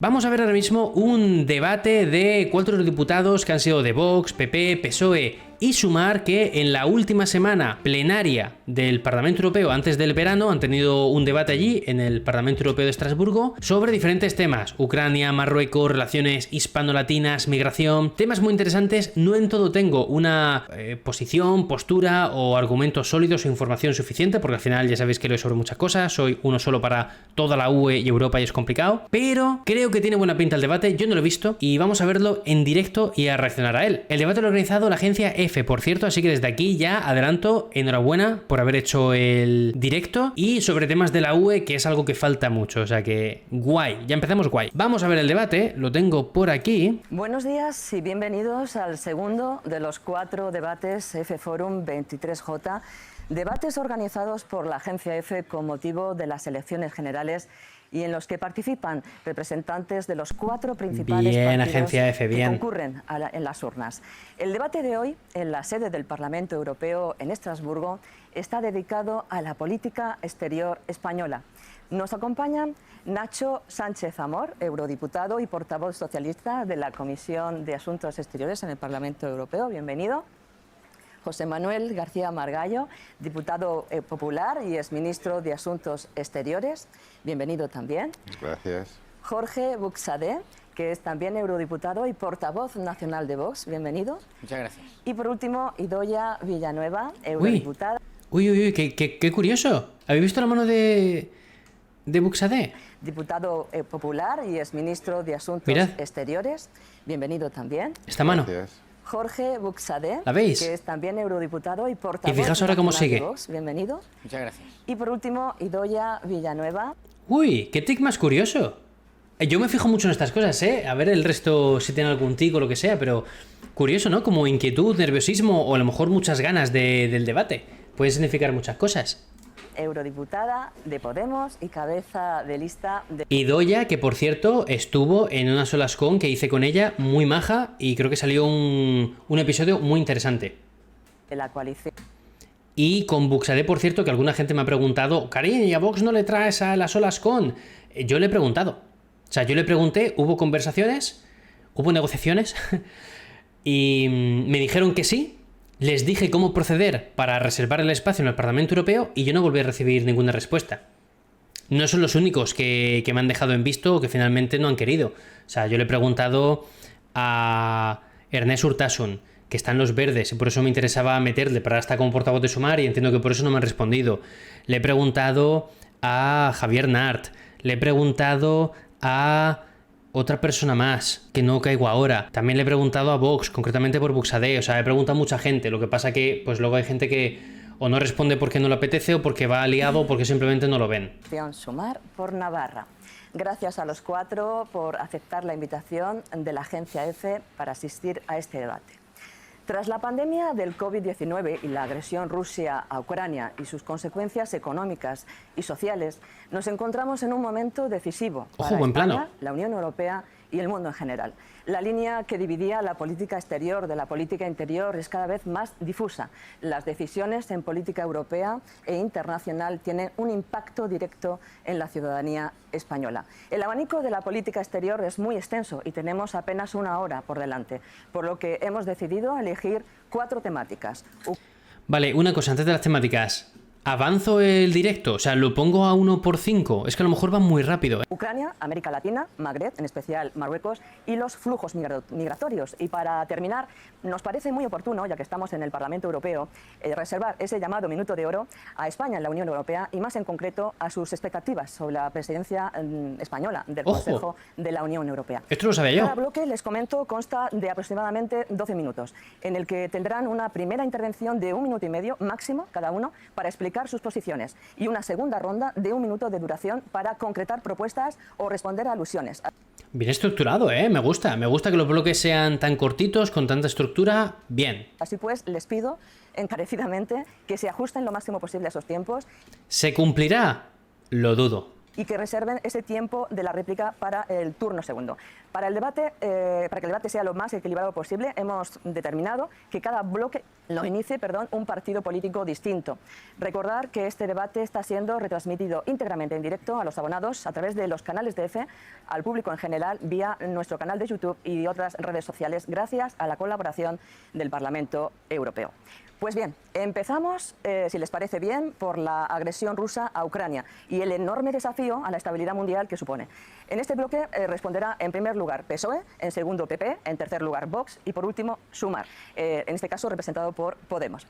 Vamos a ver ahora mismo un debate de 4 diputados que han sido de Vox, PP, PSOE y Sumar, que en la última semana plenaria del Parlamento Europeo antes del verano han tenido un debate allí en el Parlamento Europeo de Estrasburgo sobre diferentes temas: Ucrania, Marruecos, relaciones hispano-latinas, migración, temas muy interesantes. No en todo tengo una posición, postura o argumentos sólidos o información suficiente, porque al final ya sabéis que leo sobre muchas cosas, soy uno solo para toda la UE y Europa y es complicado, pero creo que tiene buena pinta el debate. Yo no lo he visto y vamos a verlo en directo y a reaccionar a él. El debate lo ha organizado la agencia EFE, por cierto, así que desde aquí ya adelanto enhorabuena por haber hecho el directo y sobre temas de la UE, que es algo que falta mucho, o sea que guay, ya empezamos guay. Vamos a ver el debate, lo tengo por aquí. Buenos días y bienvenidos al segundo de los 4 debates EFE Forum 23J, debates organizados por la agencia EFE con motivo de las elecciones generales y en los que participan representantes de los 4 principales partidos agencia EFE, que concurren en las urnas. El debate de hoy, en la sede del Parlamento Europeo en Estrasburgo, está dedicado a la política exterior española. Nos acompañan Nacho Sánchez Amor, eurodiputado y portavoz socialista de la Comisión de Asuntos Exteriores en el Parlamento Europeo. Bienvenido. José Manuel García Margallo, diputado popular y exministro de Asuntos Exteriores. Bienvenido también. Gracias. Jorge Buxadé, que es también eurodiputado y portavoz nacional de Vox. Bienvenido. Muchas gracias. Y por último, Idoia Villanueva, eurodiputada. Uy, qué curioso. ¿Habéis visto la mano de Buxadé? Diputado popular y exministro de Asuntos Exteriores. Bienvenido también. Esta mano. Gracias. Jorge Buxadé, ¿La veis? que es también eurodiputado y portavoz. Y fijaos ahora cómo nacional de sigue. Vox. Bienvenido. Muchas gracias. Y por último, Idoia Villanueva. Uy, qué tic más curioso. Yo me fijo mucho en estas cosas, ¿eh? A ver el resto si tiene algún tic o lo que sea, pero curioso, ¿no? Como inquietud, nerviosismo o a lo mejor muchas ganas del debate. Puede significar muchas cosas. Eurodiputada de Podemos y cabeza de lista de... Idoia, que por cierto estuvo en una Solascon que hice con ella, muy maja, y creo que salió un episodio muy interesante. de la coalición. Y con Buxadé, por cierto, que alguna gente me ha preguntado: Karin, ¿y a Vox no le traes a la Solascon? Yo le he preguntado. O sea, yo le pregunté, hubo conversaciones, hubo negociaciones, y me dijeron que sí. Les dije cómo proceder para reservar el espacio en el Parlamento Europeo y yo no volví a recibir ninguna respuesta. No son los únicos que me han dejado en visto o que finalmente no han querido. O sea, yo le he preguntado a Ernest Urtasun, que está en los verdes, y por eso me interesaba meterle, para estar como portavoz de Sumar, y entiendo que por eso no me han respondido. Le he preguntado a Javier Nart, le he preguntado a otra persona más, que no caigo ahora. También le he preguntado a Vox, concretamente por Buxadé. O sea, he preguntado a mucha gente. Lo que pasa que, pues luego hay gente que o no responde porque no le apetece, o porque va liado, o porque simplemente no lo ven. Sumar por Navarra. Gracias a los 4 por aceptar la invitación de la agencia EFE para asistir a este debate. Tras la pandemia del COVID-19 y la agresión Rusia a Ucrania y sus consecuencias económicas y sociales, nos encontramos en un momento decisivo para España, la Unión Europea y el mundo en general. La línea que dividía la política exterior de la política interior es cada vez más difusa. Las decisiones en política europea e internacional tienen un impacto directo en la ciudadanía española. El abanico de la política exterior es muy extenso y tenemos apenas una hora por delante, por lo que hemos decidido elegir 4 temáticas. Vale, una cosa antes de las temáticas. ¿Avanzo el directo? O sea, ¿lo pongo a 1/5? Es que a lo mejor va muy rápido, ¿eh? Ucrania, América Latina, Magreb, en especial Marruecos, y los flujos migratorios. Y para terminar, nos parece muy oportuno, ya que estamos en el Parlamento Europeo, reservar ese llamado minuto de oro a España en la Unión Europea y más en concreto a sus expectativas sobre la presidencia española del Consejo de la Unión Europea. Esto lo sabía yo. Cada bloque, les comento, consta de aproximadamente 12 minutos, en el que tendrán una primera intervención de 1 minuto y medio máximo cada uno para explicar sus posiciones y una segunda ronda de 1 minuto de duración para concretar propuestas o responder a alusiones. Bien estructurado, ¿eh? Me gusta que los bloques sean tan cortitos, con tanta estructura. Bien. Así pues, les pido encarecidamente que se ajusten lo máximo posible a esos tiempos. ¿Se cumplirá? Lo dudo. y que reserven ese tiempo de la réplica para el turno segundo. Para que el debate sea lo más equilibrado posible, hemos determinado que cada bloque lo inicie un partido político distinto. Recordar que este debate está siendo retransmitido íntegramente en directo a los abonados a través de los canales de EFE, al público en general, vía nuestro canal de YouTube y otras redes sociales, gracias a la colaboración del Parlamento Europeo. Pues bien, empezamos, si les parece bien, por la agresión rusa a Ucrania y el enorme desafío a la estabilidad mundial que supone. En este bloque responderá en primer lugar PSOE, en segundo PP, en tercer lugar Vox y por último Sumar, en este caso representado por Podemos.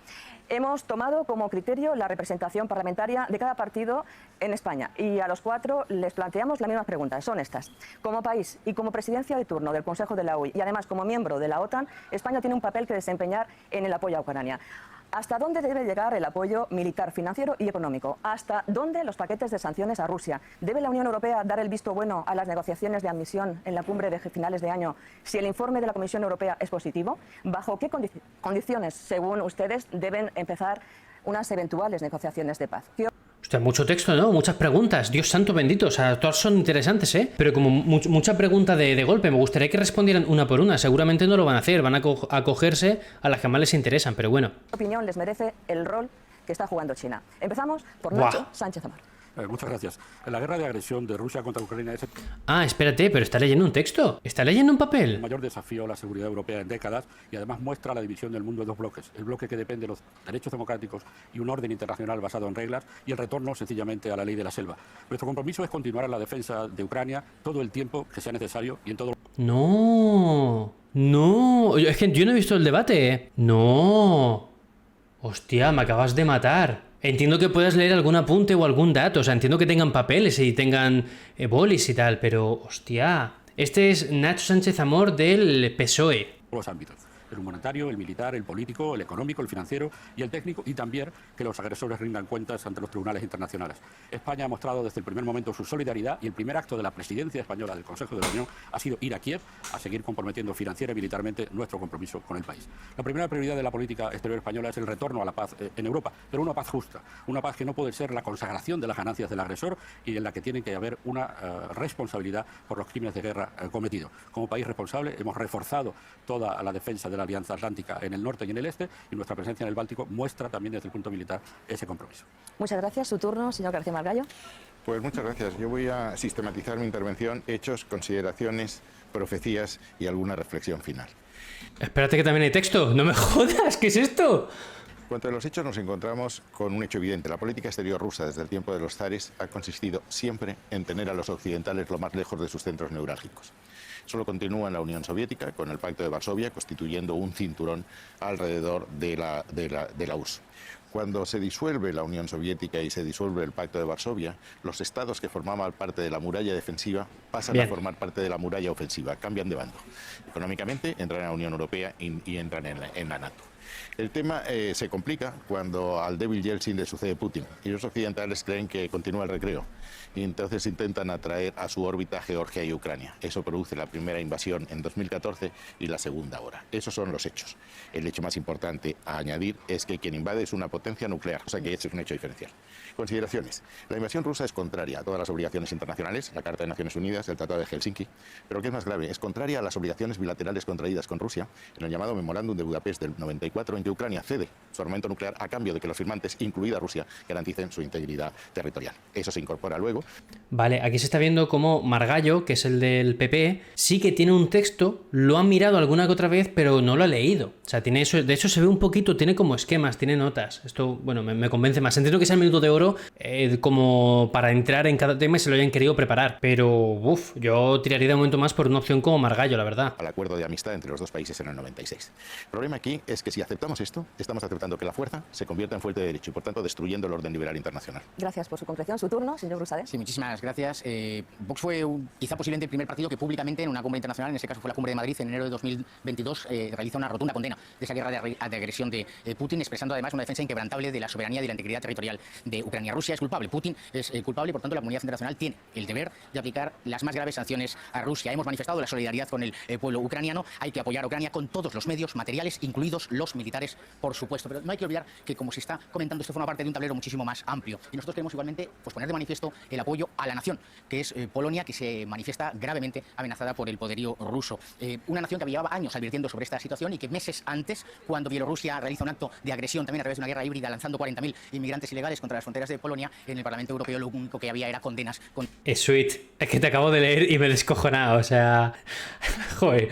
Hemos tomado como criterio la representación parlamentaria de cada partido en España y a los cuatro les planteamos las mismas preguntas, son estas. Como país y como presidencia de turno del Consejo de la UE y además como miembro de la OTAN, España tiene un papel que desempeñar en el apoyo a Ucrania. ¿Hasta dónde debe llegar el apoyo militar, financiero y económico? ¿Hasta dónde los paquetes de sanciones a Rusia? ¿Debe la Unión Europea dar el visto bueno a las negociaciones de admisión en la cumbre de finales de año si el informe de la Comisión Europea es positivo? ¿Bajo qué condiciones, según ustedes, deben empezar unas eventuales negociaciones de paz? Hostia, mucho texto, ¿no? Muchas preguntas. Dios santo bendito. O sea, todas son interesantes, ¿eh? Pero como mucha pregunta de golpe. Me gustaría que respondieran una por una. Seguramente no lo van a hacer. Van a acogerse a las que más les interesan, pero bueno. ¿Qué opinión les merece el rol que está jugando China? Empezamos por Nacho Sánchez Amar. Muchas gracias. La guerra de agresión de Rusia contra Ucrania es Ah, espérate, pero está leyendo un texto. ¿Está leyendo un papel? el mayor desafío a la seguridad europea en décadas y además muestra la división del mundo en dos bloques. El bloque que depende de los derechos democráticos y un orden internacional basado en reglas y el retorno sencillamente a la ley de la selva. Nuestro compromiso es continuar en la defensa de Ucrania todo el tiempo que sea necesario y en todo... No, es que yo no he visto el debate, ¿eh? No. Hostia, me acabas de matar. Entiendo que puedas leer algún apunte o algún dato, o sea, entiendo que tengan papeles y tengan bolis y tal, pero, hostia. Este es Nacho Sánchez Amor del PSOE. los ámbitos. El humanitario, el militar, el político, el económico, el financiero y el técnico, y también que los agresores rindan cuentas ante los tribunales internacionales. España ha mostrado desde el primer momento su solidaridad y el primer acto de la presidencia española del Consejo de la Unión ha sido ir a Kiev a seguir comprometiendo financiera y militarmente nuestro compromiso con el país. La primera prioridad de la política exterior española es el retorno a la paz en Europa, pero una paz justa, una paz que no puede ser la consagración de las ganancias del agresor y en la que tiene que haber una responsabilidad por los crímenes de guerra cometidos. Como país responsable hemos reforzado toda la defensa de la Alianza Atlántica en el norte y en el este, y nuestra presencia en el Báltico muestra también desde el punto militar ese compromiso. Muchas gracias. Su turno, señor García Margallo. Pues muchas gracias. Yo voy a sistematizar mi intervención, hechos, consideraciones, profecías y alguna reflexión final. Espérate que también hay texto. No me jodas, ¿qué es esto? En cuanto a los hechos, nos encontramos con un hecho evidente. La política exterior rusa desde el tiempo de los zares ha consistido siempre en tener a los occidentales lo más lejos de sus centros neurálgicos. Solo continúa en la Unión Soviética, con el Pacto de Varsovia, constituyendo un cinturón alrededor de la URSS. Cuando se disuelve la Unión Soviética y se disuelve el Pacto de Varsovia, los estados que formaban parte de la muralla defensiva pasan a formar parte de la muralla ofensiva, cambian de bando. Económicamente entran en la Unión Europea y entran en la NATO. El tema se complica cuando al débil Yeltsin le sucede Putin y los occidentales creen que continúa el recreo y entonces intentan atraer a su órbita Georgia y Ucrania. Eso produce la primera invasión en 2014 y la segunda ahora. Esos son los hechos. El hecho más importante a añadir es que quien invade es una potencia nuclear, o sea que ese es un hecho diferencial. Consideraciones. La invasión rusa es contraria a todas las obligaciones internacionales, la Carta de Naciones Unidas, el Tratado de Helsinki, pero lo que es más grave, es contraria a las obligaciones bilaterales contraídas con Rusia en el llamado Memorándum de Budapest del 94, en que Ucrania cede su armamento nuclear a cambio de que los firmantes, incluida Rusia, garanticen su integridad territorial. Eso se incorpora luego. Vale, aquí se está viendo cómo Margallo, que es el del PP, sí que tiene un texto, lo ha mirado alguna que otra vez, pero no lo ha leído. O sea, tiene eso, de hecho se ve un poquito, tiene como esquemas, tiene notas. Esto, bueno, me convence más. Entiendo que sea el minuto de oro como para entrar en cada tema y se lo hayan querido preparar. Pero, yo tiraría de momento más por una opción como Margallo, la verdad. Al acuerdo de amistad entre los dos países en el 96. El problema aquí es que si aceptamos esto, estamos aceptando que la fuerza se convierta en fuente de derecho y, por tanto, destruyendo el orden liberal internacional. Gracias por su concreción. Su turno, señor Brusades. Sí, muchísimas gracias. Vox fue quizá posiblemente el primer partido que públicamente en una cumbre internacional, en este caso fue la Cumbre de Madrid en enero de 2022, realiza una rotunda condena de esa guerra de agresión de Putin, expresando además una defensa inquebrantable de la soberanía y de la integridad territorial de Ucrania. Rusia es culpable, Putin es culpable y por tanto la comunidad internacional tiene el deber de aplicar las más graves sanciones a Rusia. Hemos manifestado la solidaridad con el pueblo ucraniano. Hay que apoyar a Ucrania con todos los medios materiales, incluidos los los militares, por supuesto. Pero no hay que olvidar que, como se está comentando, esto forma parte de un tablero muchísimo más amplio. Y nosotros queremos igualmente pues, poner de manifiesto el apoyo a la nación, que es Polonia, que se manifiesta gravemente amenazada por el poderío ruso. Una nación que llevaba años advirtiendo sobre esta situación y que meses antes, cuando Bielorrusia realiza un acto de agresión también a través de una guerra híbrida, lanzando 40.000 inmigrantes ilegales contra las fronteras de Polonia, en el Parlamento Europeo lo único que había era condenas. Es sweet. Es que te acabo de leer y me he descojonado. O sea... Joder.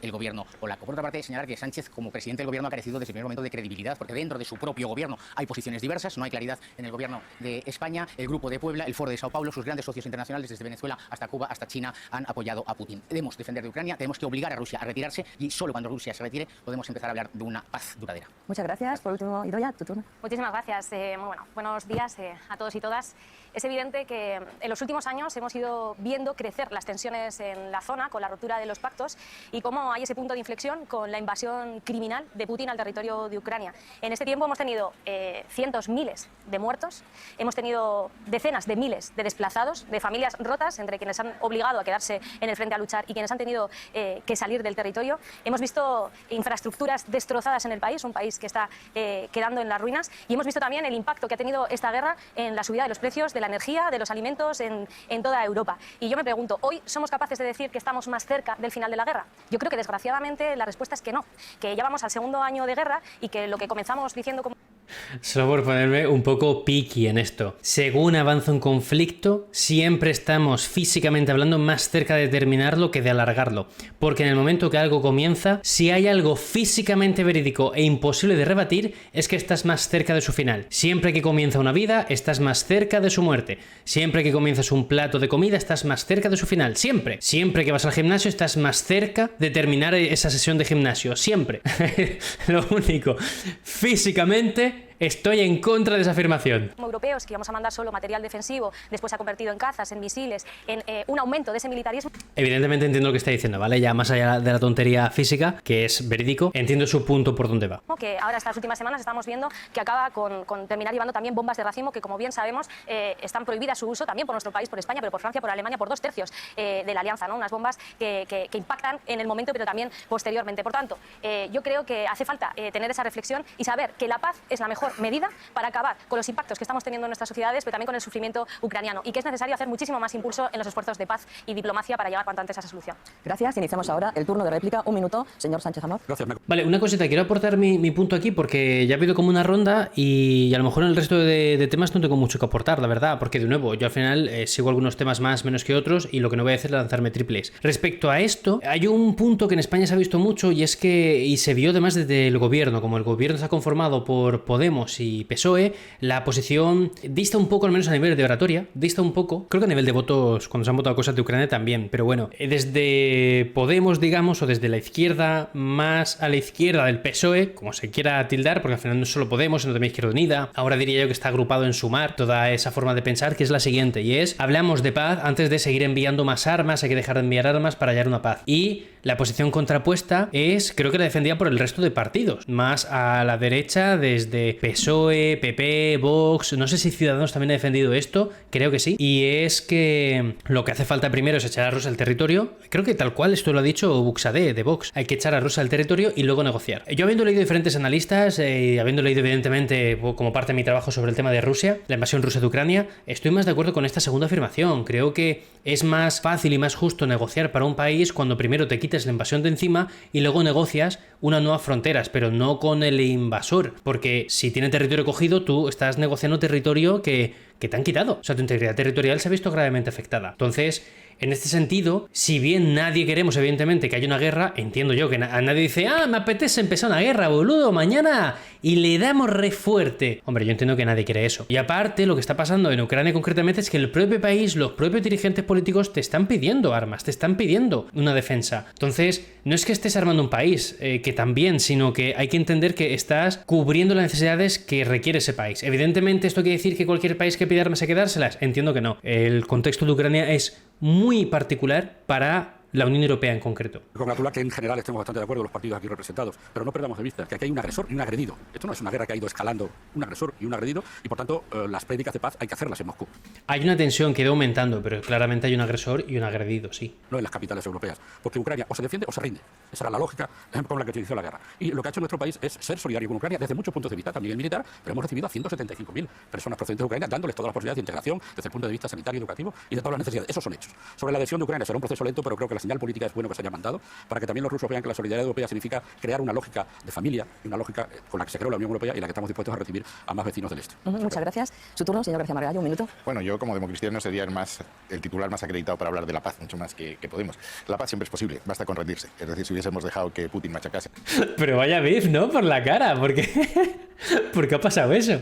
El gobierno polaco. Por otra parte, señalar que Sánchez, como presidente del gobierno, ha carecido desde el primer momento de credibilidad, porque dentro de su propio gobierno hay posiciones diversas, no hay claridad en el gobierno de España. El Grupo de Puebla, el Foro de Sao Paulo, sus grandes socios internacionales, desde Venezuela hasta Cuba, hasta China, han apoyado a Putin. Debemos defender de Ucrania, tenemos que obligar a Rusia a retirarse y solo cuando Rusia se retire podemos empezar a hablar de una paz duradera. Muchas gracias. Por último, Idoia, tu turno. Muchísimas gracias. Muy bueno. Buenos días a todos y todas. Es evidente que en los últimos años hemos ido viendo crecer las tensiones en la zona con la ruptura de los pactos y cómo hay ese punto de inflexión con la invasión criminal de Putin al territorio de Ucrania. En este tiempo hemos tenido cientos, miles de muertos, hemos tenido decenas de miles de desplazados, de familias rotas, entre quienes han obligado a quedarse en el frente a luchar y quienes han tenido que salir del territorio. Hemos visto infraestructuras destrozadas en el país, un país que está quedando en las ruinas, y hemos visto también el impacto que ha tenido esta guerra en la subida de los precios de la energía, de los alimentos en toda Europa. Y yo me pregunto, ¿hoy somos capaces de decir que estamos más cerca del final de la guerra? Yo creo que desgraciadamente la respuesta es que no, que ya vamos al segundo año de guerra y que lo que comenzamos diciendo como... Solo por ponerme un poco picky en esto. Según avanza un conflicto, siempre estamos físicamente hablando más cerca de terminarlo que de alargarlo. Porque en el momento que algo comienza, si hay algo físicamente verídico e imposible de rebatir, es que estás más cerca de su final. Siempre que comienza una vida, estás más cerca de su muerte. Siempre que comienzas un plato de comida, estás más cerca de su final. Siempre. Siempre que vas al gimnasio, estás más cerca de terminar esa sesión de gimnasio. Siempre. Lo único. Físicamente... estoy en contra de esa afirmación. Como europeos, que íbamos a mandar solo material defensivo, después se ha convertido en cazas, en misiles, en un aumento de ese militarismo. Evidentemente entiendo lo que está diciendo, ¿vale? Ya más allá de la tontería física, que es verídico, entiendo su punto por dónde va. Que ahora estas últimas semanas estamos viendo que acaba con terminar llevando también bombas de racimo, que como bien sabemos están prohibidas su uso también por nuestro país, por España, pero por Francia, por Alemania, por 2/3 de la alianza, ¿no? Unas bombas que impactan en el momento, pero también posteriormente. Por tanto, yo creo que hace falta tener esa reflexión y saber que la paz es la mejor medida para acabar con los impactos que estamos teniendo en nuestras sociedades, pero también con el sufrimiento ucraniano, y que es necesario hacer muchísimo más impulso en los esfuerzos de paz y diplomacia para llegar cuanto antes a esa solución. Gracias. Iniciamos ahora el turno de réplica. Un minuto, señor Sánchez Amor. Gracias. Vale, una cosita, quiero aportar mi punto aquí porque ya ha habido como una ronda y a lo mejor en el resto de temas no tengo mucho que aportar, la verdad, porque de nuevo, yo al final sigo algunos temas más, menos que otros, y lo que no voy a hacer es lanzarme triples. Respecto a esto, hay un punto que en España se ha visto mucho y es que, y se vio además desde el gobierno, como el gobierno está conformado por Podemos y PSOE, la posición dista un poco, al menos a nivel de oratoria, dista un poco, creo que a nivel de votos, cuando se han votado cosas de Ucrania también, pero bueno, desde Podemos, digamos, o desde la izquierda, más a la izquierda del PSOE, como se quiera tildar, porque al final no es solo Podemos, sino también Izquierda Unida, ahora diría yo que está agrupado en Sumar, toda esa forma de pensar, que es la siguiente, y es, hablamos de paz antes de seguir enviando más armas, hay que dejar de enviar armas para hallar una paz. Y la posición contrapuesta es, creo que la defendida por el resto de partidos, más a la derecha desde PSOE, PP, Vox, no sé si Ciudadanos también ha defendido esto, creo que sí, y es que lo que hace falta primero es echar a Rusia al territorio, creo que tal cual esto lo ha dicho Buxadé de Vox, hay que echar a Rusia al territorio y luego negociar. Yo habiendo leído diferentes analistas y habiendo leído evidentemente como parte de mi trabajo sobre el tema de Rusia, la invasión rusa de Ucrania, estoy más de acuerdo con esta segunda afirmación. Creo que es más fácil y más justo negociar para un país cuando primero te quites la invasión de encima y luego negocias unas nuevas fronteras, pero no con el invasor, porque si tiene territorio cogido, tú estás negociando territorio que te han quitado. O sea, tu integridad territorial se ha visto gravemente afectada. Entonces, en este sentido, si bien nadie queremos, evidentemente, que haya una guerra, entiendo yo que a nadie dice, me apetece empezar una guerra, boludo, mañana, y le damos re fuerte. Hombre, yo entiendo que nadie quiere eso. Y aparte, lo que está pasando en Ucrania concretamente es que el propio país, los propios dirigentes políticos te están pidiendo armas, te están pidiendo una defensa. Entonces, no es que estés armando un país, que también, sino que hay que entender que estás cubriendo las necesidades que requiere ese país. Evidentemente, ¿esto quiere decir que cualquier país que pide armas hay que dárselas? Entiendo que no. El contexto de Ucrania es muy particular para la Unión Europea en concreto. Congratular que en general estemos bastante de acuerdo los partidos aquí representados, pero no perdamos de vista que aquí hay un agresor y un agredido. Esto no es una guerra que ha ido escalando, un agresor y un agredido, y por tanto las prédicas de paz hay que hacerlas en Moscú. Hay una tensión que ha ido aumentando, pero claramente hay un agresor y un agredido, sí. No en las capitales europeas, porque Ucrania o se defiende o se rinde. Esa era la lógica con la que se inició la guerra. Y lo que ha hecho nuestro país es ser solidario con Ucrania desde muchos puntos de vista, también el militar, pero hemos recibido a 175.000 personas procedentes de Ucrania, dándoles todas las posibilidades de integración desde el punto de vista sanitario, educativo y de todas las necesidades. Esos son hechos. Sobre la adhesión de Ucrania será un proceso lento, pero creo que la señal política es bueno que se haya mandado para que también los rusos vean que la solidaridad europea significa crear una lógica de familia y una lógica con la que se creó la Unión Europea y la que estamos dispuestos a recibir a más vecinos del este. Muchas gracias. Su turno, señor García Margallo, un minuto. Bueno, yo como democristiano sería el titular más acreditado para hablar de la paz, mucho más que Podemos. La paz siempre es posible, basta con rendirse. Es decir, si hubiésemos dejado que Putin machacase. Pero vaya beef, ¿no? Por la cara, ¿por qué? ¿Por qué ha pasado eso?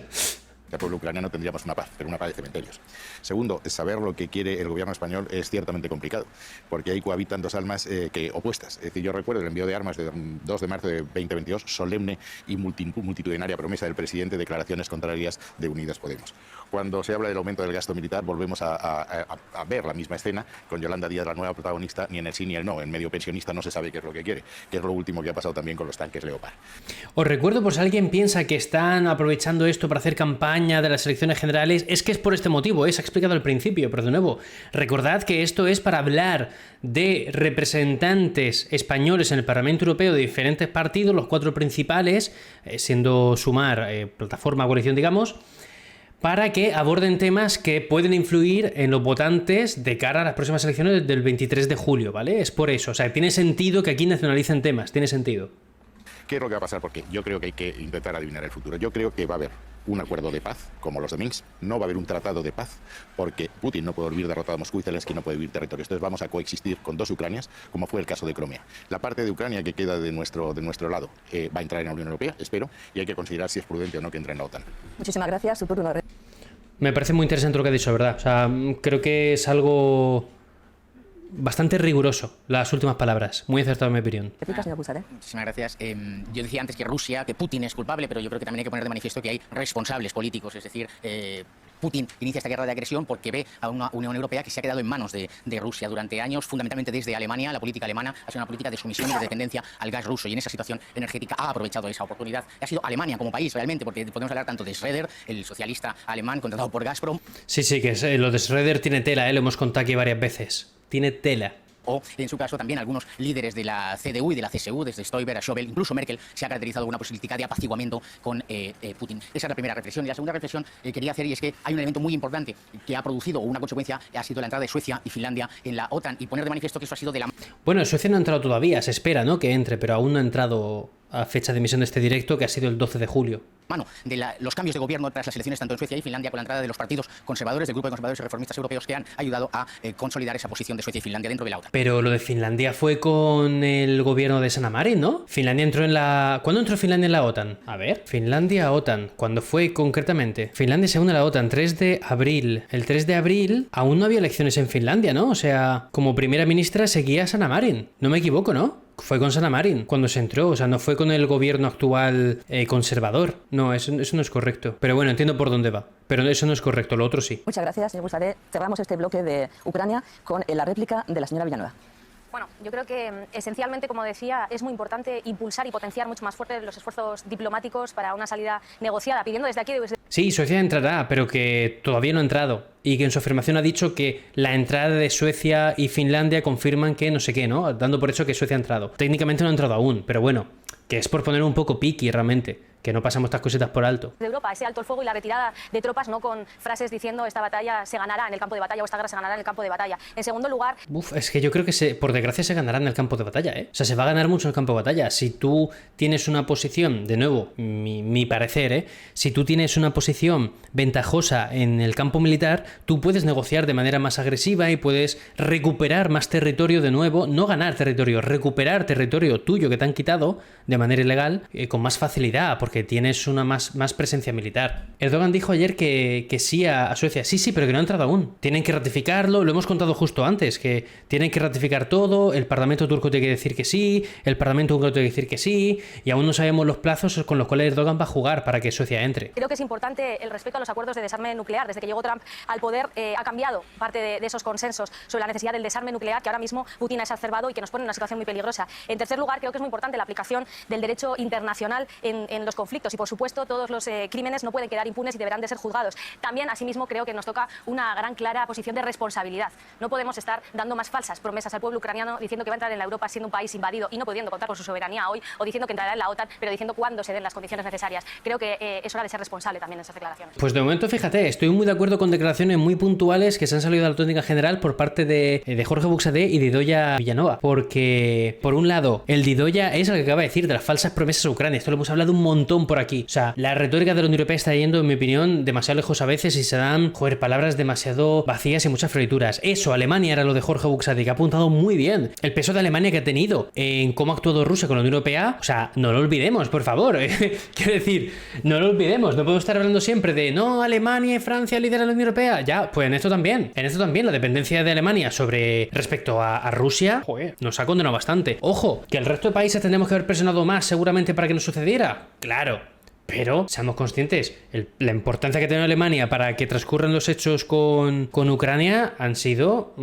El pueblo ucraniano tendríamos una paz, pero una paz de cementerios. Segundo, saber lo que quiere el gobierno español es ciertamente complicado, porque ahí cohabitan dos almas opuestas. Es decir, yo recuerdo el envío de armas de 2 de marzo de 2022, solemne y multitudinaria promesa del presidente, declaraciones contrarias de Unidas Podemos. Cuando se habla del aumento del gasto militar, volvemos a ver la misma escena con Yolanda Díaz, la nueva protagonista, ni en el sí ni en el no. En medio pensionista no se sabe qué es lo que quiere, que es lo último que ha pasado también con los tanques Leopard. Os recuerdo, por si alguien piensa que están aprovechando esto para hacer campaña de las elecciones generales, es que es por este motivo, se ha explicado al principio, pero de nuevo, recordad que esto es para hablar de representantes españoles en el Parlamento Europeo de diferentes partidos, los 4 principales, siendo Sumar, plataforma, coalición, digamos, para que aborden temas que pueden influir en los votantes de cara a las próximas elecciones del 23 de julio, ¿vale? Es por eso, o sea, tiene sentido que aquí nacionalicen temas, tiene sentido. ¿Qué es lo que va a pasar? Porque yo creo que hay que intentar adivinar el futuro. Yo creo que va a haber un acuerdo de paz, como los de Minsk. No va a haber un tratado de paz, porque Putin no puede vivir derrotado a Moscú y Zelensky no puede vivir territorios. Entonces vamos a coexistir con 2 Ucranias, como fue el caso de Crimea. La parte de Ucrania que queda de nuestro lado va a entrar en la Unión Europea, espero, y hay que considerar si es prudente o no que entre en la OTAN. Muchísimas gracias. Su turno. Me parece muy interesante lo que ha dicho, ¿verdad? O sea, creo que es algo bastante riguroso, las últimas palabras. Muy acertado en mi opinión. Muchísimas gracias. Yo decía antes que Putin es culpable, pero yo creo que también hay que poner de manifiesto que hay responsables políticos. Es decir, Putin inicia esta guerra de agresión porque ve a una Unión Europea que se ha quedado en manos de Rusia durante años, fundamentalmente desde Alemania. La política alemana ha sido una política de sumisión y de dependencia al gas ruso, y en esa situación energética ha aprovechado esa oportunidad. Ha sido Alemania como país realmente, porque podemos hablar tanto de Schroeder, el socialista alemán contratado por Gazprom. Sí, que lo de Schroeder tiene tela, lo hemos contado aquí varias veces. Tiene tela. O, en su caso, también algunos líderes de la CDU y de la CSU, desde Stoiber a Schäuble, incluso Merkel, se ha caracterizado con una política de apaciguamiento con Putin. Esa es la primera reflexión. Y la segunda reflexión que quería hacer, y es que hay un elemento muy importante que ha producido, o una consecuencia, ha sido la entrada de Suecia y Finlandia en la OTAN, y poner de manifiesto que eso ha sido de la... Bueno, Suecia no ha entrado todavía, se espera, ¿no?, que entre, pero aún no ha entrado a fecha de emisión de este directo, que ha sido el 12 de julio. Mano de los cambios de gobierno tras las elecciones tanto en Suecia y Finlandia, con la entrada de los partidos conservadores, del grupo de conservadores y reformistas europeos, que han ayudado a consolidar esa posición de Suecia y Finlandia dentro de la OTAN. Pero lo de Finlandia fue con el gobierno de Sanna Marin, ¿no? Finlandia entró en la... ¿Cuándo entró Finlandia en la OTAN? A ver, Finlandia OTAN. ¿Cuándo fue concretamente? Finlandia se une a la OTAN, 3 de abril. El 3 de abril aún no había elecciones en Finlandia, ¿no? O sea, como primera ministra seguía Sanna Marin. No me equivoco, ¿no? Fue con Sanna Marin cuando se entró, o sea, no fue con el gobierno actual conservador. No, eso no es correcto. Pero bueno, entiendo por dónde va. Pero eso no es correcto, lo otro sí. Muchas gracias, señor Busaré. Cerramos este bloque de Ucrania con la réplica de la señora Villanueva. Bueno, yo creo que esencialmente, como decía, es muy importante impulsar y potenciar mucho más fuerte los esfuerzos diplomáticos para una salida negociada, pidiendo desde aquí... Sí, Suecia entrará, pero que todavía no ha entrado. Y que en su afirmación ha dicho que la entrada de Suecia y Finlandia confirman que no sé qué, ¿no? Dando por hecho que Suecia ha entrado. Técnicamente no ha entrado aún, pero bueno, que es por poner un poco piqui realmente. Que no pasamos estas cositas por alto. De Europa, ese alto el fuego y la retirada de tropas, no con frases diciendo esta batalla se ganará en el campo de batalla o esta guerra se ganará en el campo de batalla. En segundo lugar... Es que yo creo que por desgracia se ganará en el campo de batalla, ¿eh? O sea, se va a ganar mucho en el campo de batalla. Si tú tienes una posición, de nuevo, mi parecer, ¿eh? Si tú tienes una posición ventajosa en el campo militar, tú puedes negociar de manera más agresiva y puedes recuperar más territorio de nuevo, no ganar territorio, recuperar territorio tuyo que te han quitado de manera ilegal con más facilidad, porque tienes una más presencia militar. Erdogan dijo ayer que sí a Suecia. Sí, pero que no ha entrado aún. Tienen que ratificarlo, lo hemos contado justo antes, que tienen que ratificar todo, el Parlamento turco tiene que decir que sí, el Parlamento húngaro tiene que decir que sí, y aún no sabemos los plazos con los cuales Erdogan va a jugar para que Suecia entre. Creo que es importante el respeto a los acuerdos de desarme nuclear. Desde que llegó Trump al poder ha cambiado parte de esos consensos sobre la necesidad del desarme nuclear que ahora mismo Putin ha exacerbado y que nos pone en una situación muy peligrosa. En tercer lugar, creo que es muy importante la aplicación del derecho internacional en los conflictos y, por supuesto, todos los crímenes no pueden quedar impunes y deberán de ser juzgados. También, asimismo, creo que nos toca una gran clara posición de responsabilidad. No podemos estar dando más falsas promesas al pueblo ucraniano diciendo que va a entrar en la Europa siendo un país invadido y no pudiendo contar con su soberanía hoy, o diciendo que entrará en la OTAN, pero diciendo cuándo se den las condiciones necesarias. Creo que es hora de ser responsable también en esas declaraciones. Pues de momento, fíjate, estoy muy de acuerdo con declaraciones muy puntuales que se han salido de la tónica general por parte de Jorge Buxadé y de Idoia Vilanova. Porque, por un lado, el de Idoia es lo que acaba de decir de las falsas promesas a Ucrania. Esto lo hemos hablado un montón por aquí. O sea, la retórica de la Unión Europea está yendo, en mi opinión, demasiado lejos a veces y se dan, palabras demasiado vacías y muchas florituras. Eso, Alemania era lo de Jorge Buxadé, que ha apuntado muy bien. El peso de Alemania que ha tenido en cómo ha actuado Rusia con la Unión Europea, o sea, no lo olvidemos, por favor. Quiero decir, no lo olvidemos. No podemos estar hablando siempre de no, Alemania y Francia lideran la Unión Europea. Ya, pues en esto también, la dependencia de Alemania respecto a Rusia, nos ha condenado bastante. Ojo, que el resto de países tendríamos que haber presionado más seguramente para que no sucediera. Claro. Pero seamos conscientes, la importancia que tiene Alemania para que transcurran los hechos con Ucrania han sido,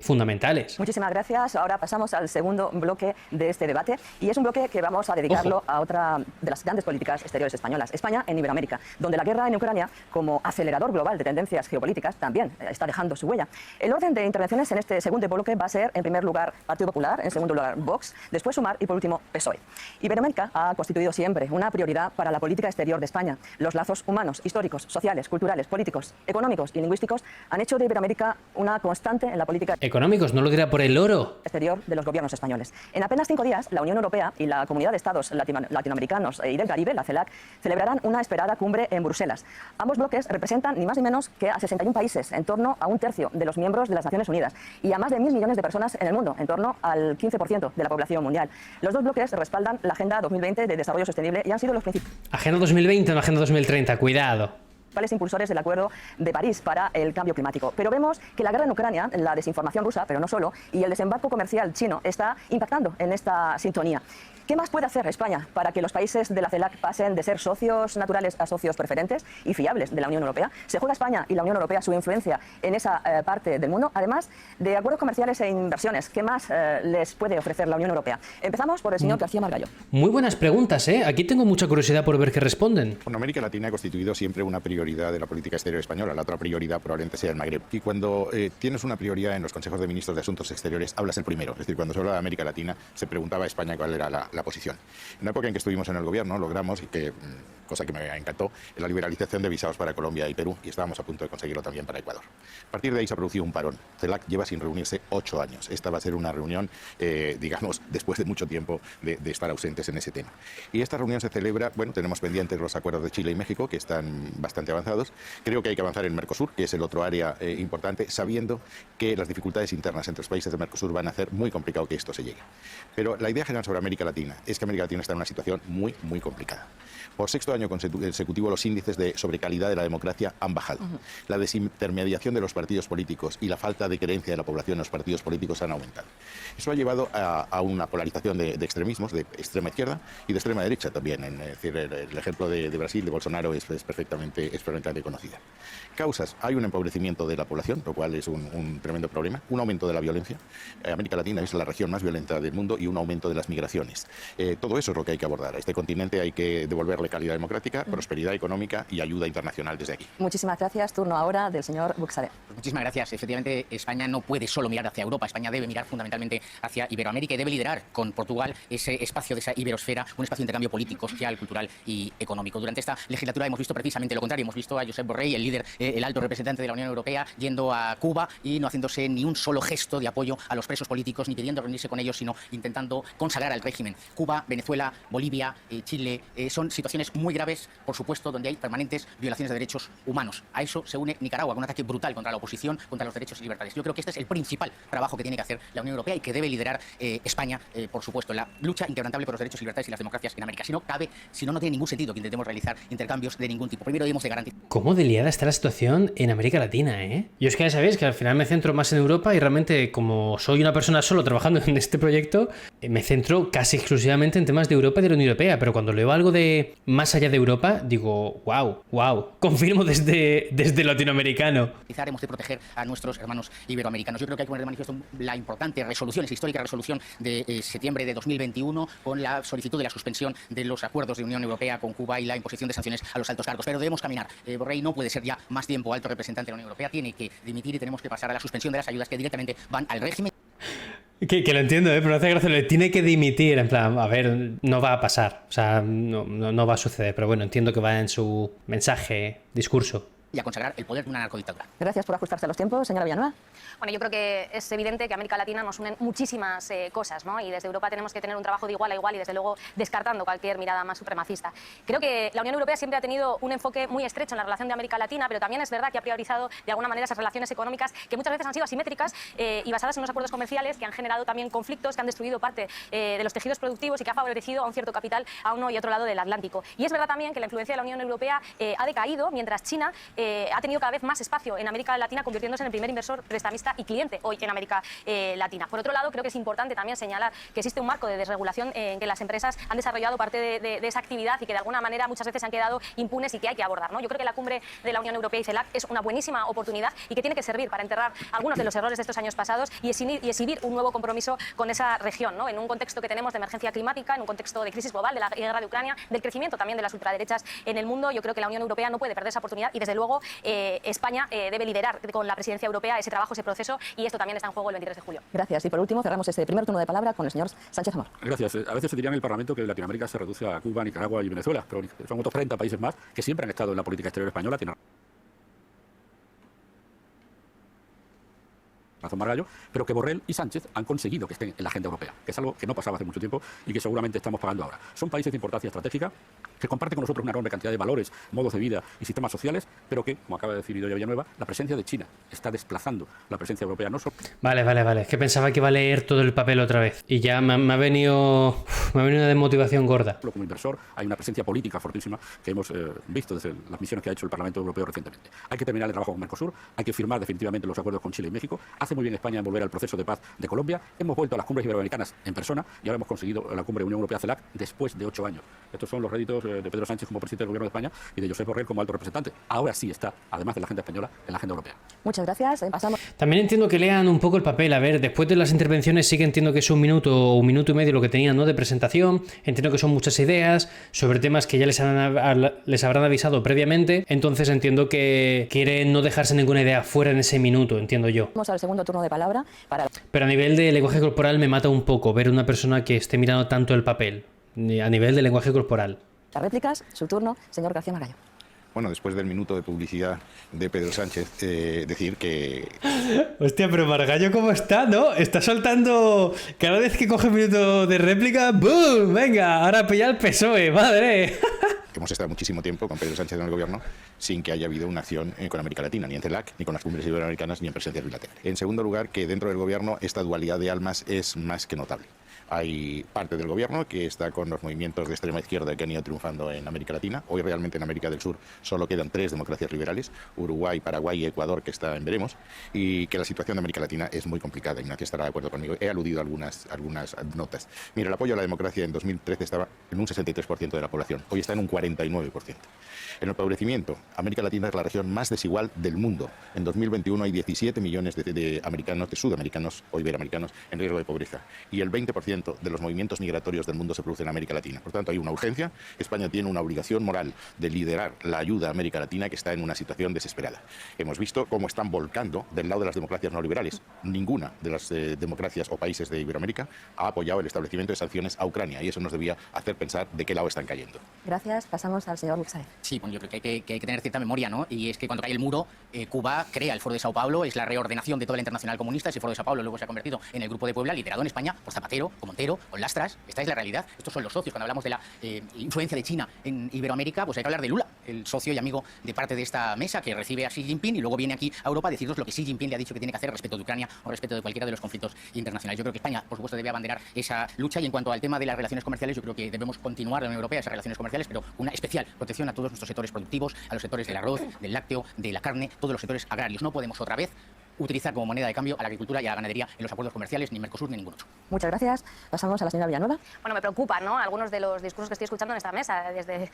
fundamentales. Muchísimas gracias. Ahora pasamos al segundo bloque de este debate y es un bloque que vamos a dedicarlo a otra de las grandes políticas exteriores españolas, España en Iberoamérica, donde la guerra en Ucrania, como acelerador global de tendencias geopolíticas, también está dejando su huella. El orden de intervenciones en este segundo bloque va a ser, en primer lugar, Partido Popular, en segundo lugar, Vox, después Sumar y, por último, PSOE. Iberoamérica ha constituido siempre una prioridad para la política exterior de España. Los lazos humanos, históricos, sociales, culturales, políticos, económicos y lingüísticos han hecho de Iberoamérica una constante en la política económicos, no lo dirá por el oro exterior de los gobiernos españoles. En apenas 5 días, la Unión Europea y la Comunidad de Estados Latinoamericanos y del Caribe, la CELAC, celebrarán una esperada cumbre en Bruselas. Ambos bloques representan ni más ni menos que a 61 países, en torno a un tercio de los miembros de las Naciones Unidas, y a más de 1.000 millones de personas en el mundo, en torno al 15% de la población mundial. Los dos bloques respaldan la Agenda 2020 de Desarrollo Sostenible y han sido los principales. Agenda 2020 o no Agenda 2030, cuidado. Principales impulsores del Acuerdo de París para el cambio climático. Pero vemos que la guerra en Ucrania, la desinformación rusa, pero no solo, y el desembarco comercial chino está impactando en esta sintonía. ¿Qué más puede hacer España para que los países de la CELAC pasen de ser socios naturales a socios preferentes y fiables de la Unión Europea? ¿Se juega España y la Unión Europea su influencia en esa parte del mundo? Además de acuerdos comerciales e inversiones, ¿qué más les puede ofrecer la Unión Europea? Empezamos por el señor García Margallo. Muy buenas preguntas, ¿eh? Aquí tengo mucha curiosidad por ver qué responden. Bueno, América Latina ha constituido siempre una prioridad de la política exterior española. La otra prioridad probablemente sea el Magreb. Y cuando tienes una prioridad en los consejos de ministros de Asuntos Exteriores, hablas el primero. Es decir, cuando se habla de América Latina, se preguntaba a España cuál era la posición. En la época en que estuvimos en el gobierno, logramos, y que, cosa que me encantó, la liberalización de visados para Colombia y Perú, y estábamos a punto de conseguirlo también para Ecuador. A partir de ahí se ha producido un parón. CELAC lleva sin reunirse 8 años. Esta va a ser una reunión, digamos, después de mucho tiempo de estar ausentes en ese tema. Y esta reunión se celebra, bueno, tenemos pendientes los acuerdos de Chile y México, que están bastante avanzados. Creo que hay que avanzar en Mercosur, que es el otro área importante, sabiendo que las dificultades internas entre los países de Mercosur van a hacer muy complicado que esto se llegue. Pero la idea general sobre América Latina es que América Latina está en una situación muy, muy complicada. Por sexto año consecutivo, los índices de sobrecalidad de la democracia han bajado. La desintermediación de los partidos políticos y la falta de creencia de la población en los partidos políticos han aumentado. Eso ha llevado a una polarización de extremismos, de extrema izquierda y de extrema derecha también. Es decir, el ejemplo de Brasil, de Bolsonaro, es perfectamente conocida. Causas: hay un empobrecimiento de la población, lo cual es un tremendo problema, un aumento de la violencia. América Latina es la región más violenta del mundo y un aumento de las migraciones. Todo eso es lo que hay que abordar. A este continente hay que devolverle calidad democrática, prosperidad económica y ayuda internacional desde aquí. Muchísimas gracias. Turno ahora del señor Buxadé. Pues muchísimas gracias. Efectivamente, España no puede solo mirar hacia Europa. España debe mirar fundamentalmente hacia Iberoamérica y debe liderar con Portugal ese espacio de esa iberosfera, un espacio de intercambio político, social, cultural y económico. Durante esta legislatura hemos visto precisamente lo contrario. hemos visto a Josep Borrell, el líder, el alto representante de la Unión Europea, yendo a Cuba y no haciéndose ni un solo gesto de apoyo a los presos políticos, ni pidiendo reunirse con ellos, sino intentando consagrar al régimen. Cuba, Venezuela, Bolivia, Chile, son situaciones muy graves, por supuesto, donde hay permanentes violaciones de derechos humanos. A eso se une Nicaragua, con un ataque brutal contra la oposición, contra los derechos y libertades. Yo creo que este es el principal trabajo que tiene que hacer la Unión Europea y que debe liderar España, por supuesto, en la lucha inquebrantable por los derechos y libertades y las democracias en América. Si no tiene ningún sentido que intentemos realizar intercambios de ningún tipo. Primero debemos de garantizar. ¿Cómo de liada está la situación en América Latina, eh? Yo es que ya sabéis que al final me centro más en Europa y realmente, como soy una persona solo trabajando en este proyecto, me centro casi exclusivamente en temas de Europa y de la Unión Europea, pero cuando leo algo de más allá de Europa, digo, wow, confirmo desde latinoamericano. Hemos de proteger a nuestros hermanos iberoamericanos. Yo creo que hay que poner de manifiesto la importante resolución, esa histórica resolución de septiembre de 2021, con la solicitud de la suspensión de los acuerdos de Unión Europea con Cuba y la imposición de sanciones a los altos cargos. Pero debemos caminar. Borrell no puede ser ya más tiempo alto representante de la Unión Europea, tiene que dimitir y tenemos que pasar a la suspensión de las ayudas que directamente van al régimen. Que lo entiendo, pero hace gracia, le tiene que dimitir, en plan, a ver, no va a pasar, o sea, no va a suceder, pero bueno, entiendo que va en su mensaje, discurso. Y a consagrar el poder de una narcodictadura. Gracias por ajustarse a los tiempos, señora Villanueva. Bueno, yo creo que es evidente que a América Latina nos unen muchísimas cosas, ¿no? Y desde Europa tenemos que tener un trabajo de igual a igual y desde luego descartando cualquier mirada más supremacista. Creo que la Unión Europea siempre ha tenido un enfoque muy estrecho en la relación de América Latina, pero también es verdad que ha priorizado de alguna manera esas relaciones económicas que muchas veces han sido asimétricas y basadas en unos acuerdos comerciales que han generado también conflictos, que han destruido parte de los tejidos productivos y que ha favorecido a un cierto capital a uno y otro lado del Atlántico. Y es verdad también que la influencia de la Unión Europea ha decaído, mientras China ha tenido cada vez más espacio en América Latina, convirtiéndose en el primer inversor, prestamista y cliente hoy en América Latina. Por otro lado, creo que es importante también señalar que existe un marco de desregulación en que las empresas han desarrollado parte de esa actividad y que de alguna manera muchas veces han quedado impunes y que hay que abordar, ¿no? Yo creo que la cumbre de la Unión Europea y CELAC es una buenísima oportunidad y que tiene que servir para enterrar algunos de los errores de estos años pasados y exhibir un nuevo compromiso con esa región, ¿no? En un contexto que tenemos de emergencia climática, en un contexto de crisis global, de la guerra de Ucrania, del crecimiento también de las ultraderechas en el mundo. Yo creo que la Unión Europea no puede perder esa oportunidad y desde luego España debe liderar con la presidencia europea ese trabajo, ese proceso, y esto también está en juego el 23 de julio. Gracias. Y por último, cerramos este primer turno de palabra con el señor Sánchez Amor. Gracias. A veces se diría en el Parlamento que Latinoamérica se reduce a Cuba, Nicaragua y Venezuela, pero son otros 30 países más que siempre han estado en la política exterior española. Tienen razón Margallo, pero que Borrell y Sánchez han conseguido que estén en la agenda europea, que es algo que no pasaba hace mucho tiempo y que seguramente estamos pagando ahora. Son países de importancia estratégica que comparten con nosotros una enorme cantidad de valores, modos de vida y sistemas sociales, pero que, como acaba de decir Idoia Villanueva, la presencia de China está desplazando la presencia europea. No solo... Vale, es que pensaba que iba a leer todo el papel otra vez y ya me ha venido una desmotivación gorda. Como inversor hay una presencia política fortísima que hemos visto desde las misiones que ha hecho el Parlamento Europeo recientemente. Hay que terminar el trabajo con Mercosur, hay que firmar definitivamente los acuerdos con Chile y México. Hace muy bien España en volver al proceso de paz de Colombia. Hemos vuelto a las cumbres iberoamericanas en persona y ahora hemos conseguido la cumbre Unión Europea-CELAC después de 8 años. Estos son los réditos de Pedro Sánchez como presidente del Gobierno de España y de Josep Borrell como alto representante. Ahora sí está, además de la agenda española, en la agenda europea. Muchas gracias. Pasamos. También entiendo que lean un poco el papel. A ver, después de las intervenciones sí que entiendo que es 1 minuto o 1 minuto y medio lo que tenían, ¿no?, de presentación. Entiendo que son muchas ideas sobre temas que ya les habrán avisado previamente. Entonces entiendo que quieren no dejarse ninguna idea fuera en ese minuto, entiendo yo. Vamos al segundo turno de palabra para... Pero a nivel de lenguaje corporal me mata un poco ver una persona que esté mirando tanto el papel. A nivel de lenguaje corporal. Las réplicas, su turno, señor García Margallo. Bueno, después del minuto de publicidad de Pedro Sánchez, decir que... Hostia, pero Margallo, ¿cómo está, no? Está soltando... Cada vez que coge un minuto de réplica, ¡boom! Venga, ahora pilla el PSOE, madre. Hemos estado muchísimo tiempo con Pedro Sánchez en el gobierno sin que haya habido una acción con América Latina, ni en CELAC, ni con las cumbres iberoamericanas, ni en presencias bilaterales. En segundo lugar, que dentro del gobierno esta dualidad de almas es más que notable. Hay parte del gobierno que está con los movimientos de extrema izquierda que han ido triunfando en América Latina. Hoy realmente en América del Sur solo quedan 3 democracias liberales, Uruguay, Paraguay y Ecuador, que está en veremos, y que la situación de América Latina es muy complicada. Ignacio estará de acuerdo conmigo. He aludido a algunas notas. Mira, el apoyo a la democracia en 2013 estaba en un 63% de la población. Hoy está en un 49%. En el empobrecimiento, América Latina es la región más desigual del mundo. En 2021 hay 17 millones de americanos, de sudamericanos o iberoamericanos en riesgo de pobreza. Y el 20% 90% de los movimientos migratorios del mundo se producen en América Latina. Por tanto, hay una urgencia. España tiene una obligación moral de liderar la ayuda a América Latina, que está en una situación desesperada. Hemos visto cómo están volcando del lado de las democracias neoliberales. Ninguna de las democracias o países de Iberoamérica ha apoyado el establecimiento de sanciones a Ucrania, y eso nos debía hacer pensar de qué lado están cayendo. Gracias. Pasamos al señor Buxadev. Sí, bueno, yo creo que hay que tener cierta memoria, ¿no? Y es que cuando cae el muro, Cuba crea el Foro de Sao Paulo, es la reordenación de toda la internacional comunista. Ese Foro de Sao Paulo luego se ha convertido en el Grupo de Puebla, liderado en España por Zapatero, con Montero, con Lastras. Esta es la realidad. Estos son los socios. Cuando hablamos de la influencia de China en Iberoamérica, pues hay que hablar de Lula, el socio y amigo de parte de esta mesa, que recibe a Xi Jinping y luego viene aquí a Europa a decirnos lo que Xi Jinping le ha dicho que tiene que hacer respecto de Ucrania o respecto de cualquiera de los conflictos internacionales. Yo creo que España, por supuesto, debe abanderar esa lucha, y en cuanto al tema de las relaciones comerciales, yo creo que debemos continuar en la Unión Europea esas relaciones comerciales, pero una especial protección a todos nuestros sectores productivos, a los sectores del arroz, del lácteo, de la carne, todos los sectores agrarios. No podemos otra vez utilizar como moneda de cambio a la agricultura y a la ganadería en los acuerdos comerciales, ni Mercosur ni ningún otro. Muchas gracias. Pasamos a la señora Villanueva. Bueno, me preocupan, ¿no?, algunos de los discursos que estoy escuchando en esta mesa. Desde